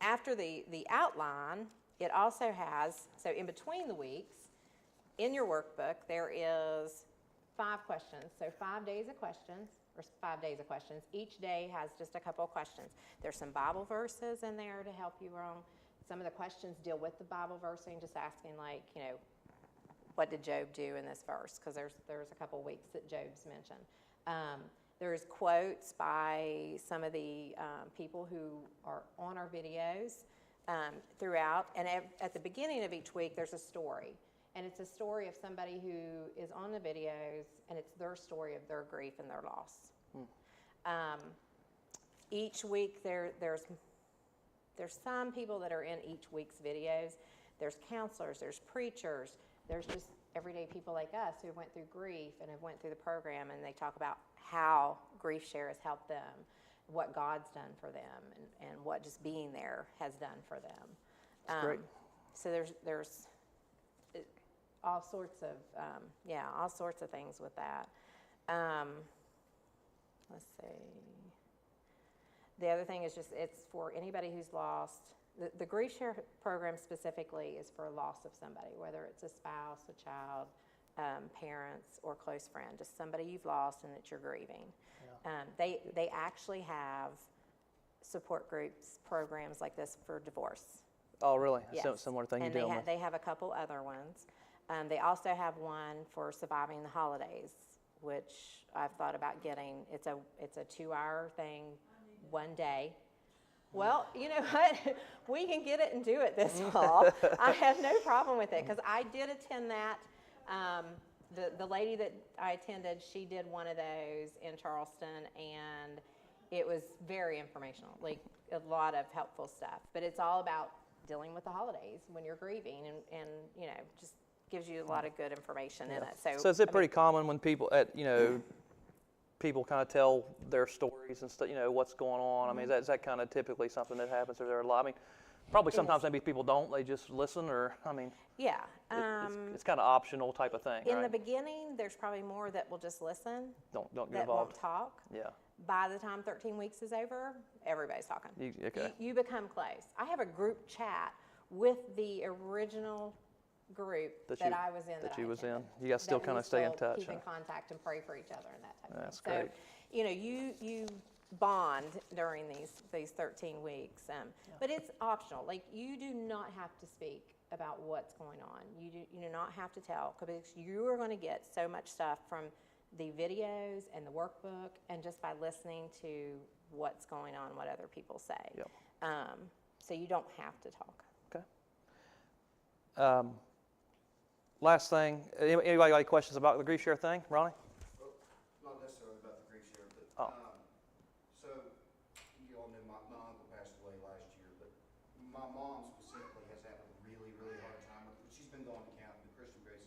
After the outline, it also has, so in between the weeks, in your workbook, there is 5 questions. So 5 days of questions, or 5 days of questions. Each day has just a couple of questions. There's some Bible verses in there to help you along. Some of the questions deal with the Bible versing, just asking like, what did Job do in this verse? Because there's a couple weeks that Job's mentioned. There's quotes by some of the people who are on our videos throughout. And at the beginning of each week, there's a story. And it's a story of somebody who is on the videos, and it's their story of their grief and their loss. Each week, there's some people that are in each week's videos. There's counselors, there's preachers, there's just everyday people like us who went through grief and have went through the program, and they talk about how Grief Share has helped them, what God's done for them, and what just being there has done for them. That's great. So there's all sorts of things with that. Let's see. The other thing is just it's for anybody who's lost. The Grief Share program specifically is for loss of somebody, whether it's a spouse, a child, parents, or close friend, just somebody you've lost and that you're grieving. Yeah. They actually have support groups, programs like this for divorce. Oh, really? Yes. So similar thing and you do. they have a couple other ones. They also have one for surviving the holidays, which I've thought about getting. It's a 2-hour thing, one day. Well, you know what? We can get it and do it this fall. I have no problem with it because I did attend that. The lady that I attended, she did one of those in Charleston, and it was very informational, like a lot of helpful stuff. But it's all about dealing with the holidays when you're grieving, and just gives you a lot of good information in it. So is it pretty common when people people kind of tell their stories and stuff, what's going on? I mean, is that kind of typically something that happens? Or there are a lot? I mean, probably sometimes maybe people don't. They just listen, or I mean. Yeah. It's kind of optional type of thing. In right? the beginning, there's probably more that will just listen. Don't get that involved. Won't talk. Yeah. By the time 13 weeks is over, everybody's talking. Okay. You become close. I have a group chat with the original group That that you- I was in. that I you was in. attended, You guys still that kind we of stay in still touch. Keep in huh? contact and pray for each other and that type That's of thing. great. So, you know, you bond during these 13 weeks, but it's optional. Like, you do not have to speak about what's going on. You do not have to tell, because you are going to get so much stuff from the videos and the workbook, and just by listening to what's going on, what other people say. Yep. So you don't have to talk. Okay. Last thing, anybody got any questions about the grief share thing, Ronnie? Not necessarily about the grief share, but, Oh. so, you all know my uncle passed away last year, but my mom specifically has had a really, really hard time with it. She's been going to Christian Grace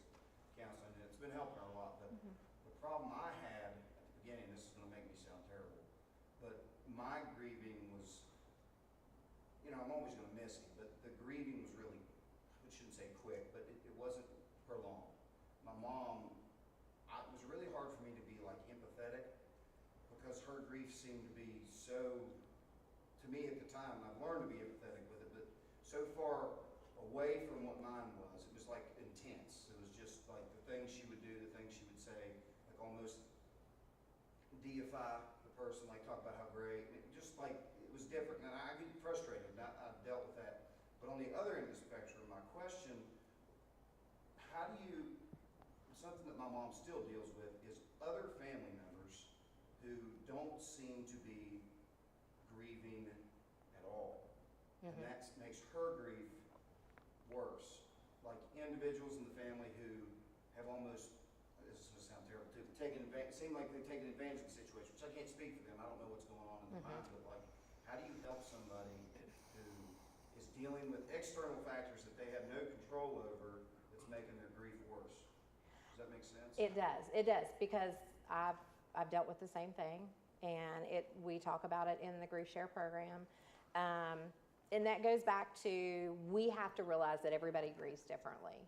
counseling, and it's been helping her a lot, but the problem I had at the beginning, this is gonna make me sound terrible, but my grieving was, you know, I'm always gonna miss him, but the grieving was really, I shouldn't say quick, but it wasn't prolonged. My mom, it was really hard for me to be like empathetic, because her grief seemed to be so, to me at the time, and I've learned to be empathetic with it, but so far away from what mine was. It was like intense. It was just like the things she would do, the things she would say, like almost deify the person, like talk about how great, just like it was different. And I get frustrated, and I dealt with that. But on the other end of the spectrum, my question, how do you, something that my mom still deals with is other family members who don't seem to be grieving at all. And that makes her grief worse. Like individuals in the family who have almost, this is going to sound terrible too, seem like they've taken advantage of the situation, which I can't speak for them. I don't know what's going on in their minds, but like, how do you help somebody who is dealing with external factors that they have no control over that's making their grief worse? Does that make sense? It does, because I've dealt with the same thing, and we talk about it in the grief share program. And that goes back to, we have to realize that everybody grieves differently.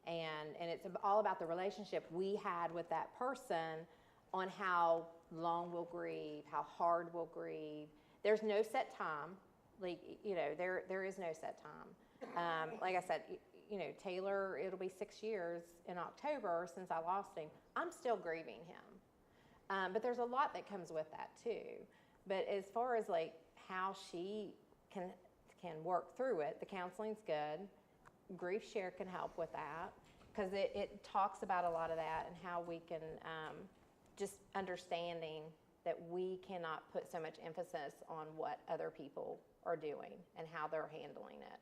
And it's all about the relationship we had with that person on how long we'll grieve, how hard we'll grieve. There's no set time. Like, you know, there is no set time. Like I said, you know, Taylor, it'll be 6 years in October since I lost him. I'm still grieving him. But there's a lot that comes with that too. But as far as like how she can work through it, the counseling's good. Grief Share can help with that, because it talks about a lot of that and how we can just understanding that we cannot put so much emphasis on what other people are doing and how they're handling it.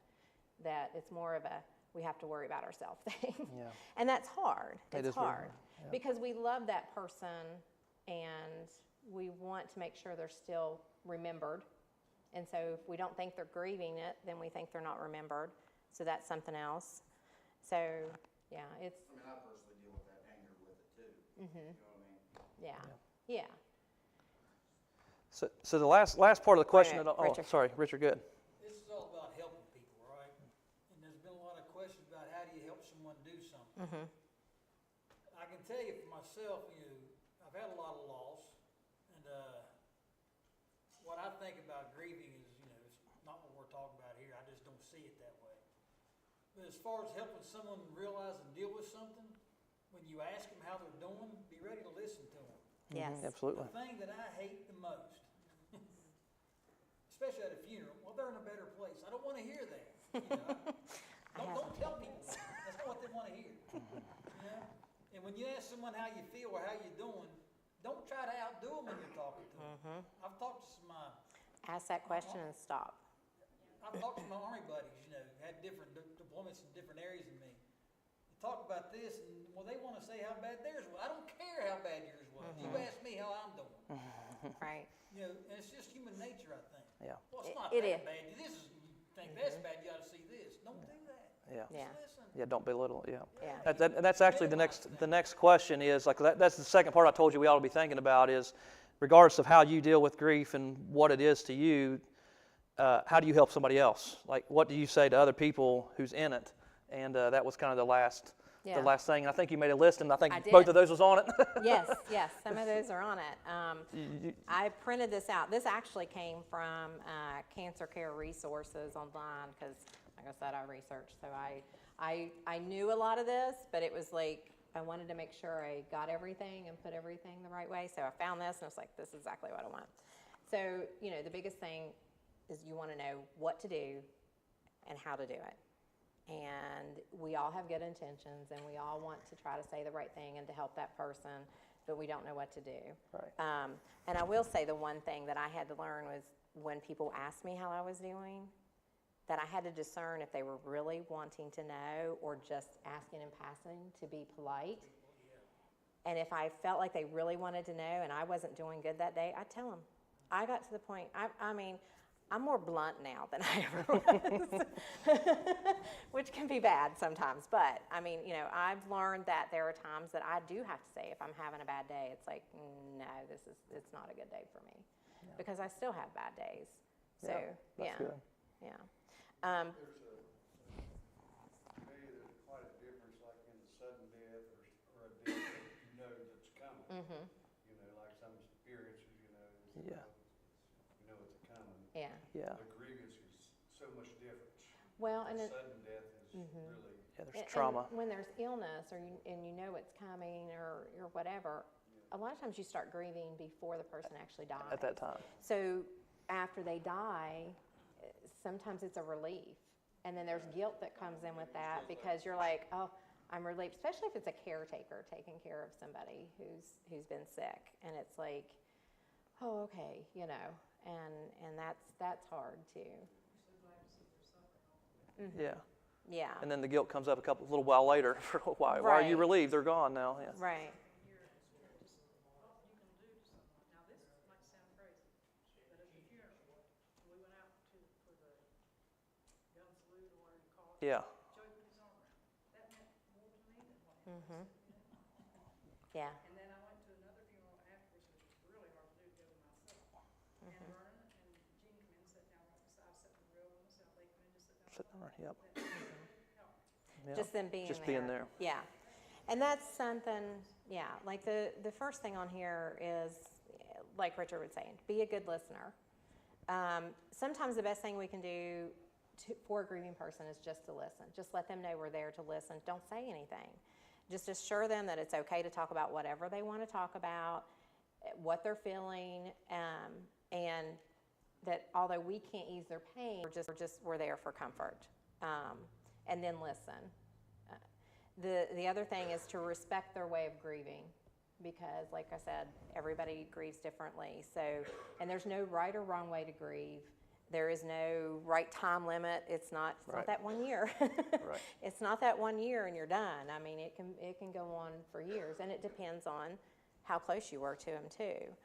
That it's more of a, we have to worry about ourselves thing. Yeah. And that's hard. It It's is very hard. hard, yeah. Because we love that person and we want to make sure they're still remembered. And so if we don't think they're grieving it, then we think they're not remembered. So that's something else. So, yeah, it's, I mean, I personally deal with that anger with it too. You know what I mean? yeah. So the last part of the question, Right, Richard. sorry, Richard, good. This is all about helping people, right? And there's been a lot of questions about how do you help someone do something. I can tell you for myself, you know, I've had a lot of loss, and what I think about grieving is, you know, it's not what we're talking about here. I just don't see it that way. But as far as helping someone realize and deal with something, when you ask them how they're doing, be ready to listen to them. Yes. Absolutely. The thing that I hate the most, especially at a funeral, well, they're in a better place. I don't want to hear that. You know? Don't tell people that. That's not what they want to hear. You know? And when you ask someone how you feel or how you're doing, don't try to outdo them when you're talking to them. I've talked to some Ask that question and stop. I've talked to my Army buddies, you know, had different deployments in different areas than me. You talk about this, and well, they want to say how bad theirs was. I don't care how bad yours was. You ask me how I'm doing. Right. You know, and it's just human nature, I think. Yeah. Well, it's not It that is. bad. This is, you think that's bad, you ought to see this. Don't do that. Yeah. Yeah. Just listen. Yeah, don't belittle it, yeah. Yeah. And that's actually the next question is, like, that's the second part I told you we ought to be thinking about is, regardless of how you deal with grief and what it is to you, how do you help somebody else? Like, what do you say to other people who's in it? And that was kind of the last thing. And I think you made a list, and I think I did. both of those was on it. Yes, some of those are on it. I printed this out. This actually came from Cancer Care Resources online because, like I said, I researched. So I knew a lot of this, but it was like I wanted to make sure I got everything and put everything the right way. So I found this and I was like, this is exactly what I want. So, the biggest thing is you want to know what to do and how to do it. And we all have good intentions and we all want to try to say the right thing and to help that person, but we don't know what to do. Right. And I will say the one thing that I had to learn was when people asked me how I was doing, that I had to discern if they were really wanting to know or just asking in passing to be polite. And if I felt like they really wanted to know and I wasn't doing good that day, I'd tell them. I got to the point, I mean, I'm more blunt now than I ever was, which can be bad sometimes. But, I mean, I've learned that there are times that I do have to say if I'm having a bad day, it's like, no, it's not a good day for me. Yeah. Because I still have bad days. So, that's good. Yeah. There's to me, there's quite a difference, like in a sudden death or a death that you know that's coming. Mm-hmm. Like some experiences, Yeah. you know it's coming. Yeah. Yeah. The grievance is so much different. Well, and Sudden death is really. Yeah, there's trauma. And when there's illness or you know it's coming or whatever, a lot of times you start grieving before the person actually dies. At that time. So after they die, sometimes it's a relief. And then there's guilt that comes in with that because you're like, oh, I'm relieved, especially if it's a caretaker taking care of somebody who's been sick. And it's like, oh, okay, and that's hard too. Mm-hmm. Yeah. Yeah. And then the guilt comes up a little while later. Why are you Right. relieved? They're gone now. Yeah. Right. Now, this might sound crazy, but at the funeral, we went out for the gun salute or whatever you call it. Yeah. Joey put his arm around me. That meant more to me than what he Mm-hmm. said. Yeah. And then I went to another funeral afterwards, which was really hard to do to go to myself. And Vernon and Jean come in and sat down right beside, sat in the grill on myself. They come in and just sit down. Yep. Yeah. Just them being Just there. being there. Yeah. And that's something, like the first thing on here is, like Richard was saying, be a good listener. Sometimes the best thing we can do for a grieving person is just to listen. Just let them know we're there to listen. Don't say anything. Just assure them that it's okay to talk about whatever they want to talk about, what they're feeling, and that although we can't ease their pain, we're there for comfort. And then listen. The other thing is to respect their way of grieving because, like I said, everybody grieves differently. So, and there's no right or wrong way to grieve. There is no right time limit. It's not that 1 year. Right. It's not that 1 year and you're done. I mean, it can go on for years, and it depends on how close you were to them too.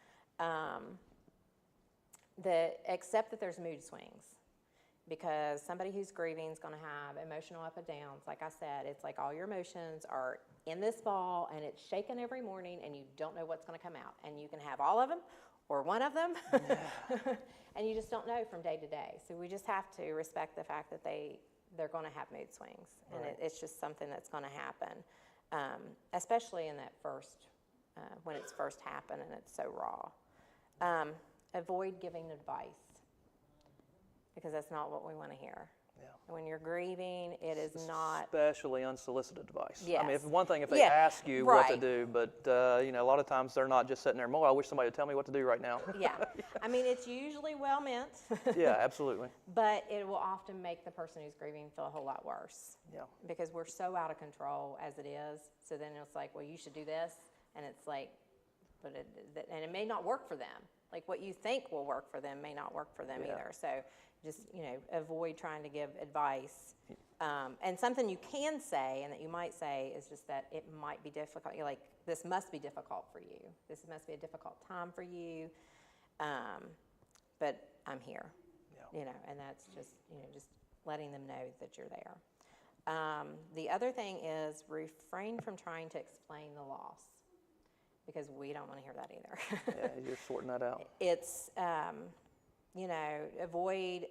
Except that there's mood swings. Because somebody who's grieving is going to have emotional up and downs. Like I said, it's like all your emotions are in this ball and it's shaking every morning and you don't know what's going to come out. And you can have all of them or one of them. And you just don't know from day to day. So we just have to respect the fact that they're going to have mood swings. And Right. it's just something that's going to happen, especially in that first, when it's first happened and it's so raw. Avoid giving advice. Because that's not what we want to hear. Yeah. When you're grieving, it is not. Especially unsolicited advice. Yes. I mean, one thing if they Yeah, ask you what to right. do, but a lot of times they're not just sitting there. I wish somebody would tell me what to do right now. Yeah. I mean, it's usually well meant. Yeah, absolutely. But it will often make the person who's grieving feel a whole lot worse. Yeah. Because we're so out of control as it is. So then it's like, well, you should do this, and it's like, and it may not work for them. Like what you think will work for them may not work for them either. So just, avoid trying to give advice. And something you can say and that you might say is just that it might be difficult. You're like, this must be difficult for you. This must be a difficult time for you. But I'm here, and that's just, just letting them know that you're there. The other thing is refrain from trying to explain the loss. Because we don't want to hear that either. Yeah, you're sorting that out. It's, avoid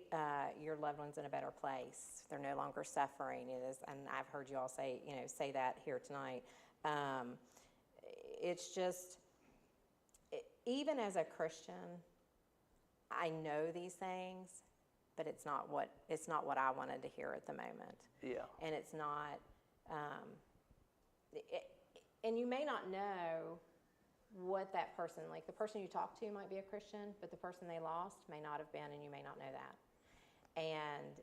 your loved ones in a better place. They're no longer suffering. It is, and I've heard you all say that here tonight. It's just, even as a Christian, I know these things, but it's not what I wanted to hear at the moment. Yeah. And it's not, and you may not know what that person, like the person you talk to might be a Christian, but the person they lost may not have been, and you may not know that. And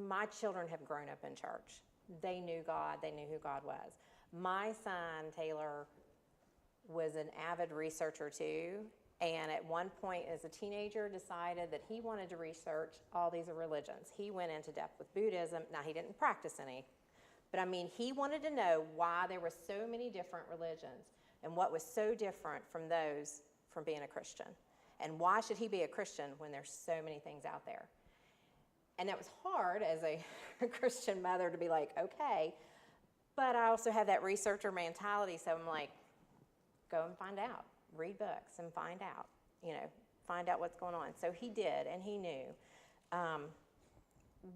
my children have grown up in church. They knew God. They knew who God was. My son, Taylor, was an avid researcher too, and at one point as a teenager decided that he wanted to research all these religions. He went into depth with Buddhism. Now, he didn't practice any, but I mean, he wanted to know why there were so many different religions and what was so different from those from being a Christian. And why should he be a Christian when there's so many things out there? And that was hard as a Christian mother to be like, okay, but I also have that researcher mentality, so I'm like, go and find out. Read books and find out, find out what's going on. So he did, and he knew.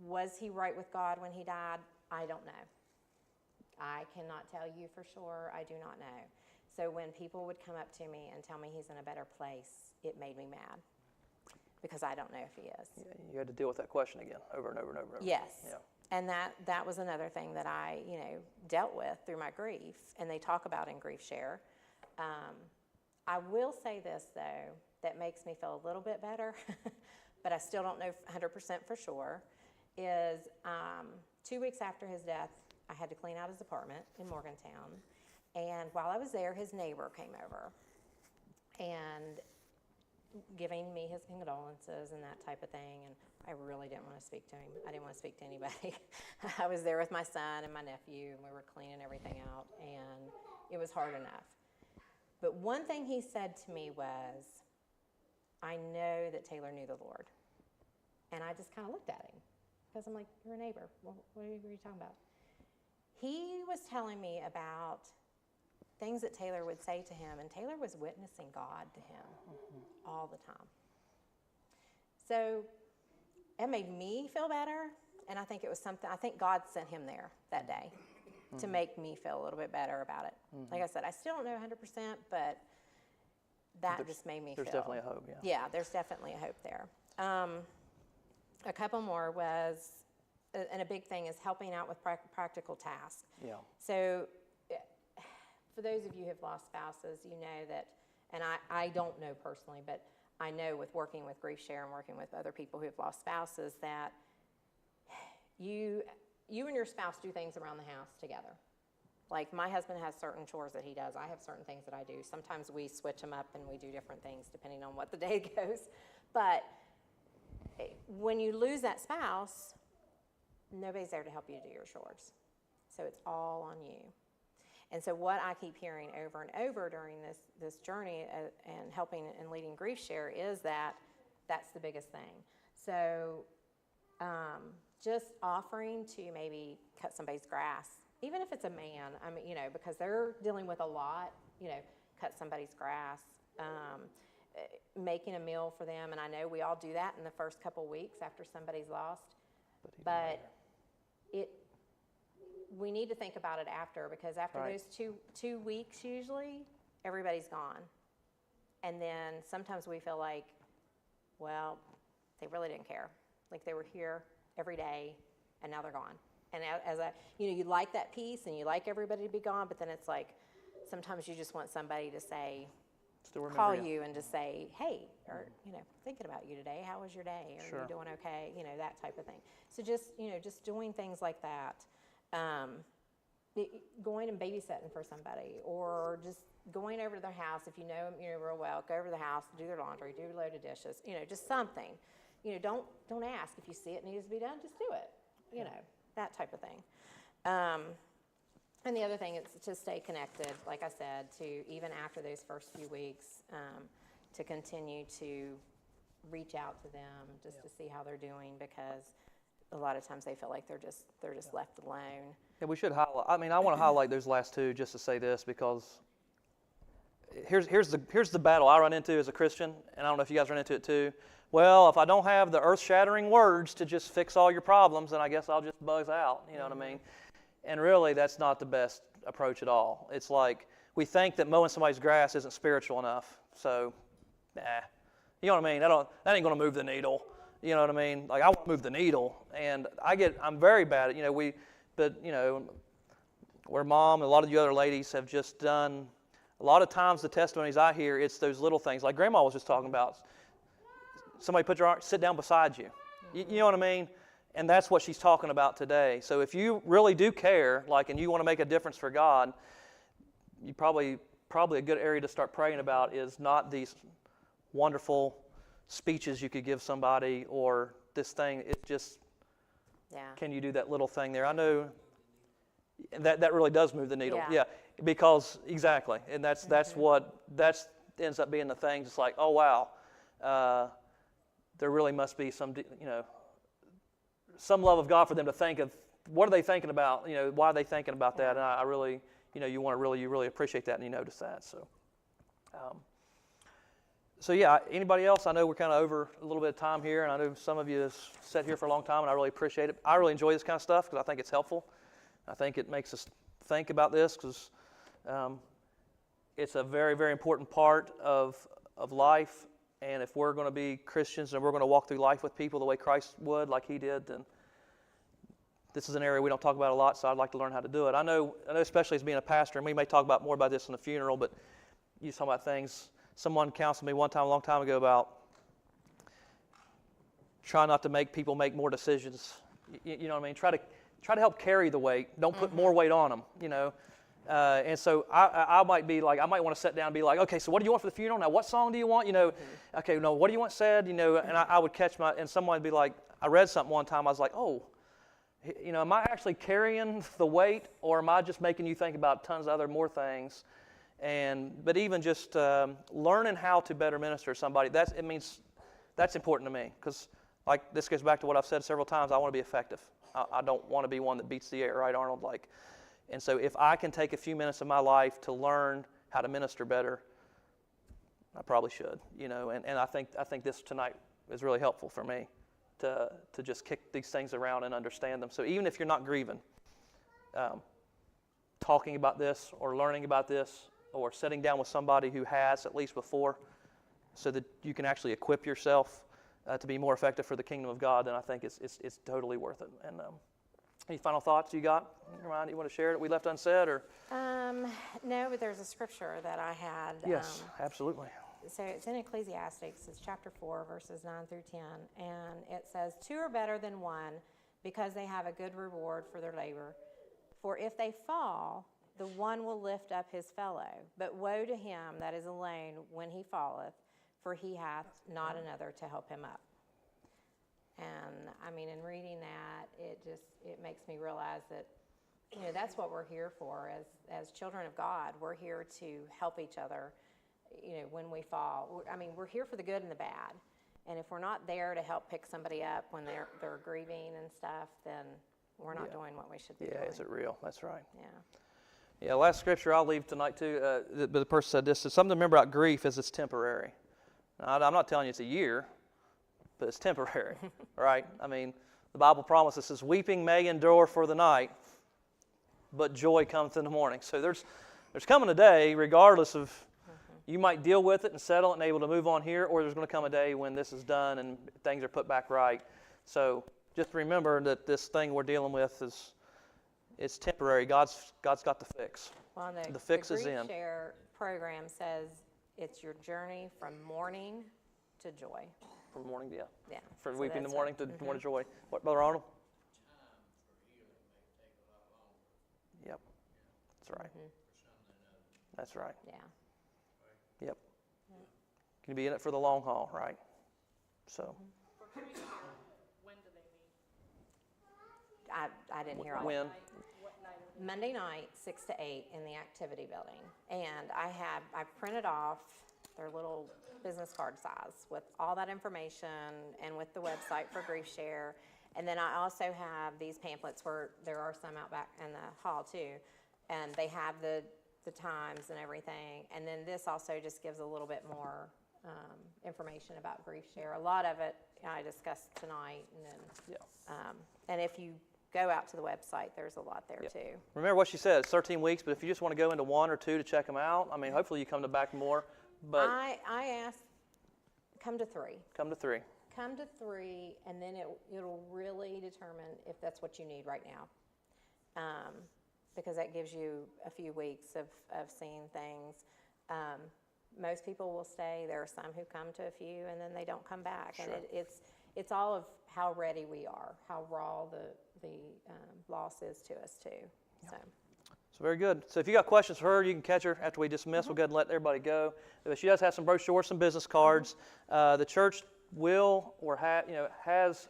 Was he right with God when he died? I don't know. I cannot tell you for sure. I do not know. So when people would come up to me and tell me he's in a better place, it made me mad because I don't know if he is. Yeah, you had to deal with that question again over and over and over. And over. Yes. Yeah. And that was another thing that I, dealt with through my grief, and they talk about in Grief Share. I will say this, though, that makes me feel a little bit better, but I still don't know 100% for sure, is 2 weeks after his death, I had to clean out his apartment in Morgantown. And while I was there, his neighbor came over and giving me his condolences and that type of thing. And I really didn't want to speak to him. I didn't want to speak to anybody. I was there with my son and my nephew, and we were cleaning everything out, and it was hard enough. But one thing he said to me was, I know that Taylor knew the Lord. And I just kind of looked at him because I'm like, you're a neighbor. Well, what are you talking about? He was telling me about things that Taylor would say to him, and Taylor was witnessing God to him all the time. So it made me feel better, and I think it was something, I think God sent him there that day to make me feel a little bit better about it. Like I said, I still don't know 100%, but that just made me feel. There's definitely a hope, yeah. Yeah, there's definitely a hope there. A couple more was, and a big thing is helping out with practical tasks. Yeah. So for those of you who have lost spouses, you know that, and I don't know personally, but I know with working with Grief Share and working with other people who have lost spouses that you and your spouse do things around the house together. Like my husband has certain chores that he does. I have certain things that I do. Sometimes we switch them up and we do different things depending on what the day goes. But when you lose that spouse, nobody's there to help you do your chores. So it's all on you. And so what I keep hearing over and over during this journey and helping and leading Grief Share is that that's the biggest thing. So just offering to maybe cut somebody's grass, even if it's a man, I mean, because they're dealing with a lot, cut somebody's grass, making a meal for them. And I know we all do that in the first couple weeks after somebody's lost. But we need to think about it after, because after Right. those two weeks, usually, everybody's gone. And then sometimes we feel like, well, they really didn't care. Like they were here every day, and now they're gone. And you like that peace, and you like everybody to be gone, but then it's like, sometimes you just want somebody to say, call you and just say, hey, or, thinking about you today. How was your day? Are you doing okay? That type of thing. So just doing things like that. Going and babysitting for somebody, or just going over to their house. If you know them real well, go over to the house, do their laundry, do a load of dishes, just something. Don't ask. If you see it needs to be done, just do it. That type of thing. And the other thing is to stay connected, like I said, to even after those first few weeks, to continue to reach out to them just to see how they're doing, because a lot of times they feel like they're just left alone. Yeah, we should highlight. I mean, I want to highlight those last two just to say this, because here's the battle I run into as a Christian, and I don't know if you guys run into it too. Well, if I don't have the earth-shattering words to just fix all your problems, then I guess I'll just buzz out. You know what I mean? And really, that's not the best approach at all. It's like we think that mowing somebody's grass isn't spiritual enough, so You know what I mean? That ain't going to move the needle. You know what I mean? Like, I want to move the needle, and I'm very bad at, but where Mom and a lot of you other ladies have just done, a lot of times the testimonies I hear, it's those little things, like Grandma was just talking about. Somebody put your arm, sit down beside you. You know what I mean? And that's what she's talking about today. So if you really do care, and you want to make a difference for God, you probably a good area to start praying about is not these wonderful speeches you could give somebody or this thing. It's just, can you do that little thing there? I know that really does move the needle. Yeah, because exactly, and that's ends up being the thing. It's like, oh wow, there really must be some love of God for them to think of. What are they thinking about? Why are they thinking about that? And I really, you really appreciate that, and you notice that. So yeah, anybody else? I know we're kind of over a little bit of time here, and I know some of you have sat here for a long time, and I really appreciate it. I really enjoy this kind of stuff because I think it's helpful. I think it makes us think about this because it's a very, very important part of life, and if we're going to be Christians and we're going to walk through life with people the way Christ would, like He did, then this is an area we don't talk about a lot, so I'd like to learn how to do it. I know especially as being a pastor, and we may talk about more about this in the funeral, but you talk about things. Someone counseled me one time, a long time ago, about trying not to make people make more decisions. You know what I mean? Try to help carry the weight. Don't put more weight on them. And so I might be like, I might want to sit down and be like, okay, so what do you want for the funeral? Now, what song do you want? Okay, no, what do you want said? And I would catch and someone would be like, I read something one time. I was like, oh, am I actually carrying the weight, or am I just making you think about tons of more things? But even just learning how to better minister to somebody, that's important to me, because this goes back to what I've said several times. I want to be effective. I don't want to be one that beats the air, right, Arnold? And so if I can take a few minutes of my life to learn how to minister better, I probably should. And I think this tonight is really helpful for me to just kick these things around and understand them. So even if you're not grieving, talking about this or learning about this, or sitting down with somebody who has at least before, so that you can actually equip yourself to be more effective for the kingdom of God, then I think it's totally worth it. And any final thoughts you got in your mind you want to share that we left unsaid? Or no, but there's a scripture that I had. Yes, absolutely. So it's in Ecclesiastes. It's chapter 4, verses 9 through 10, and it says, 2 are better than one, because they have a good reward for their labor. For if they fall, the one will lift up his fellow, but woe to him that is alone when he falleth, for he hath not another to help him up. And I mean, in reading that, it makes me realize that, that's what we're here for as children of God. We're here to help each other, when we fall. I mean, we're here for the good and the bad. And if we're not there to help pick somebody up when they're grieving and stuff, then we're not doing what we should be doing. Yeah, is it real? That's right. Yeah. Yeah, last scripture I'll leave tonight too, but the person said this, something to remember about grief is it's temporary. Now, I'm not telling you it's a year, but it's temporary, right? I mean, the Bible promises, says, weeping may endure for the night, but joy comes in the morning. So there's coming a day, regardless of, you might deal with it and settle it and able to move on here, or there's going to come a day when this is done and things are put back right. So just remember that this thing we're dealing with it's temporary. God's got the fix. Well, the fix is in. The Grief Share program says it's your journey from mourning to joy. From morning, yeah. Yeah. From So weeping to that's morning to morning joy. What, Brother Arnold? Yep. That's right. That's right. Yeah. Yep. Can you be in it for the long haul, right? So. For Grief Share, when do they meet? I didn't hear all When? of it. What night of the Monday night, 6 to 8 in the activity building. And I printed off their little business card size with all that information and with the website for Grief Share. And then I also have these pamphlets where there are some out back in the hall too. And they have the times and everything. And then this also just gives a little bit more information about Grief Share. A lot of it I discussed tonight. And then, and if you go out to the website, there's a lot there too. Remember what she said, it's 13 weeks, but if you just want to go into 1 or 2 to check them out, I mean, hopefully you come back more. But I asked a Come to 3. Come to 3. Come to 3, and then it'll really determine if that's what you need right now. Because that gives you a few weeks of seeing things. Most people will stay. There are some who come to a few, and then they don't come back. Sure. And it's all of how ready we are, how raw the loss is to us too. So. So very good. So if you got questions for her, you can catch her after we dismiss. We'll go ahead and let everybody go. But she does have some brochures, some business cards. The church will or has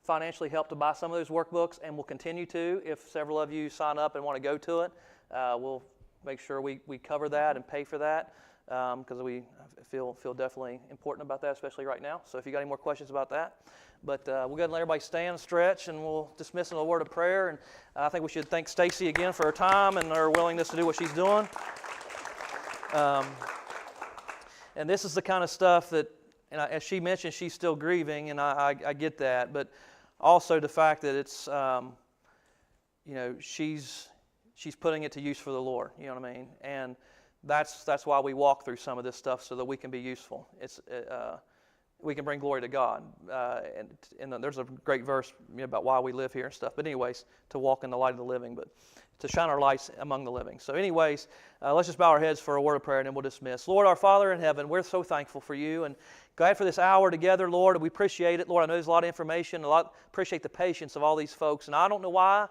financially helped to buy some of those workbooks, and will continue to if several of you sign up and want to go to it. We'll make sure we cover that and pay for that because we feel definitely important about that, especially right now. So if you got any more questions about that. But we'll go ahead and let everybody stand and stretch, and we'll dismiss in a word of prayer. And I think we should thank Stacy again for her time and her willingness to do what she's doing. And this is the kind of stuff that, and as she mentioned, she's still grieving, and I get that. But also the fact that it's, she's putting it to use for the Lord. You know what I mean? And that's why we walk through some of this stuff, so that we can be useful. We can bring glory to God. And there's a great verse about why we live here and stuff. But anyways, to walk in the light of the living, but to shine our lights among the living. So anyways, let's just bow our heads for a word of prayer, and then we'll dismiss. Lord, our Father in heaven, we're so thankful for you, and glad for this hour together, Lord. We appreciate it. Lord, I know there's a lot of information. Appreciate the patience of all these folks. And I don't know why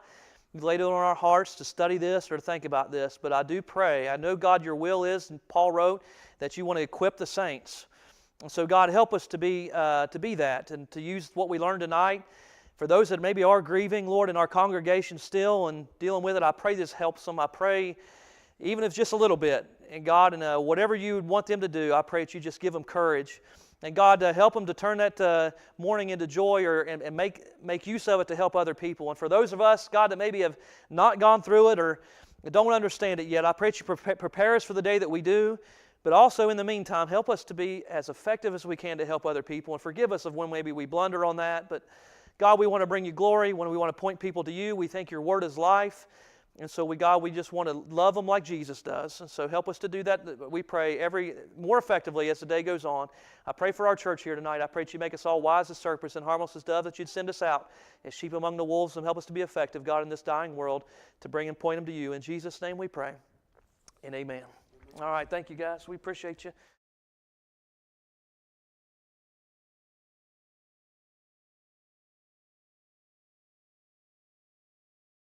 you've laid it on our hearts to study this or to think about this, but I do pray. I know, God, your will is, and Paul wrote, that you want to equip the saints. And so, God, help us to be that, and to use what we learned tonight. For those that maybe are grieving, Lord, in our congregation still and dealing with it, I pray this helps them. I pray, even if just a little bit, and God, and whatever you would want them to do, I pray that you just give them courage. And God, help them to turn that mourning into joy, and make use of it to help other people. And for those of us, God, that maybe have not gone through it or don't understand it yet, I pray that you prepare us for the day that we do. But also, in the meantime, help us to be as effective as we can to help other people. And forgive us of when maybe we blunder on that. But God, we want to bring you glory. When we want to point people to you, we think your word is life. And so, God, we just want to love them like Jesus does. And so help us to do that. We pray more effectively as the day goes on. I pray for our church here tonight. I pray that you make us all wise as serpents and harmless as doves, that you'd send us out as sheep among the wolves, and help us to be effective, God, in this dying world, to bring and point them to you. In Jesus' name we pray, and amen. All right, thank you, guys. We appreciate you.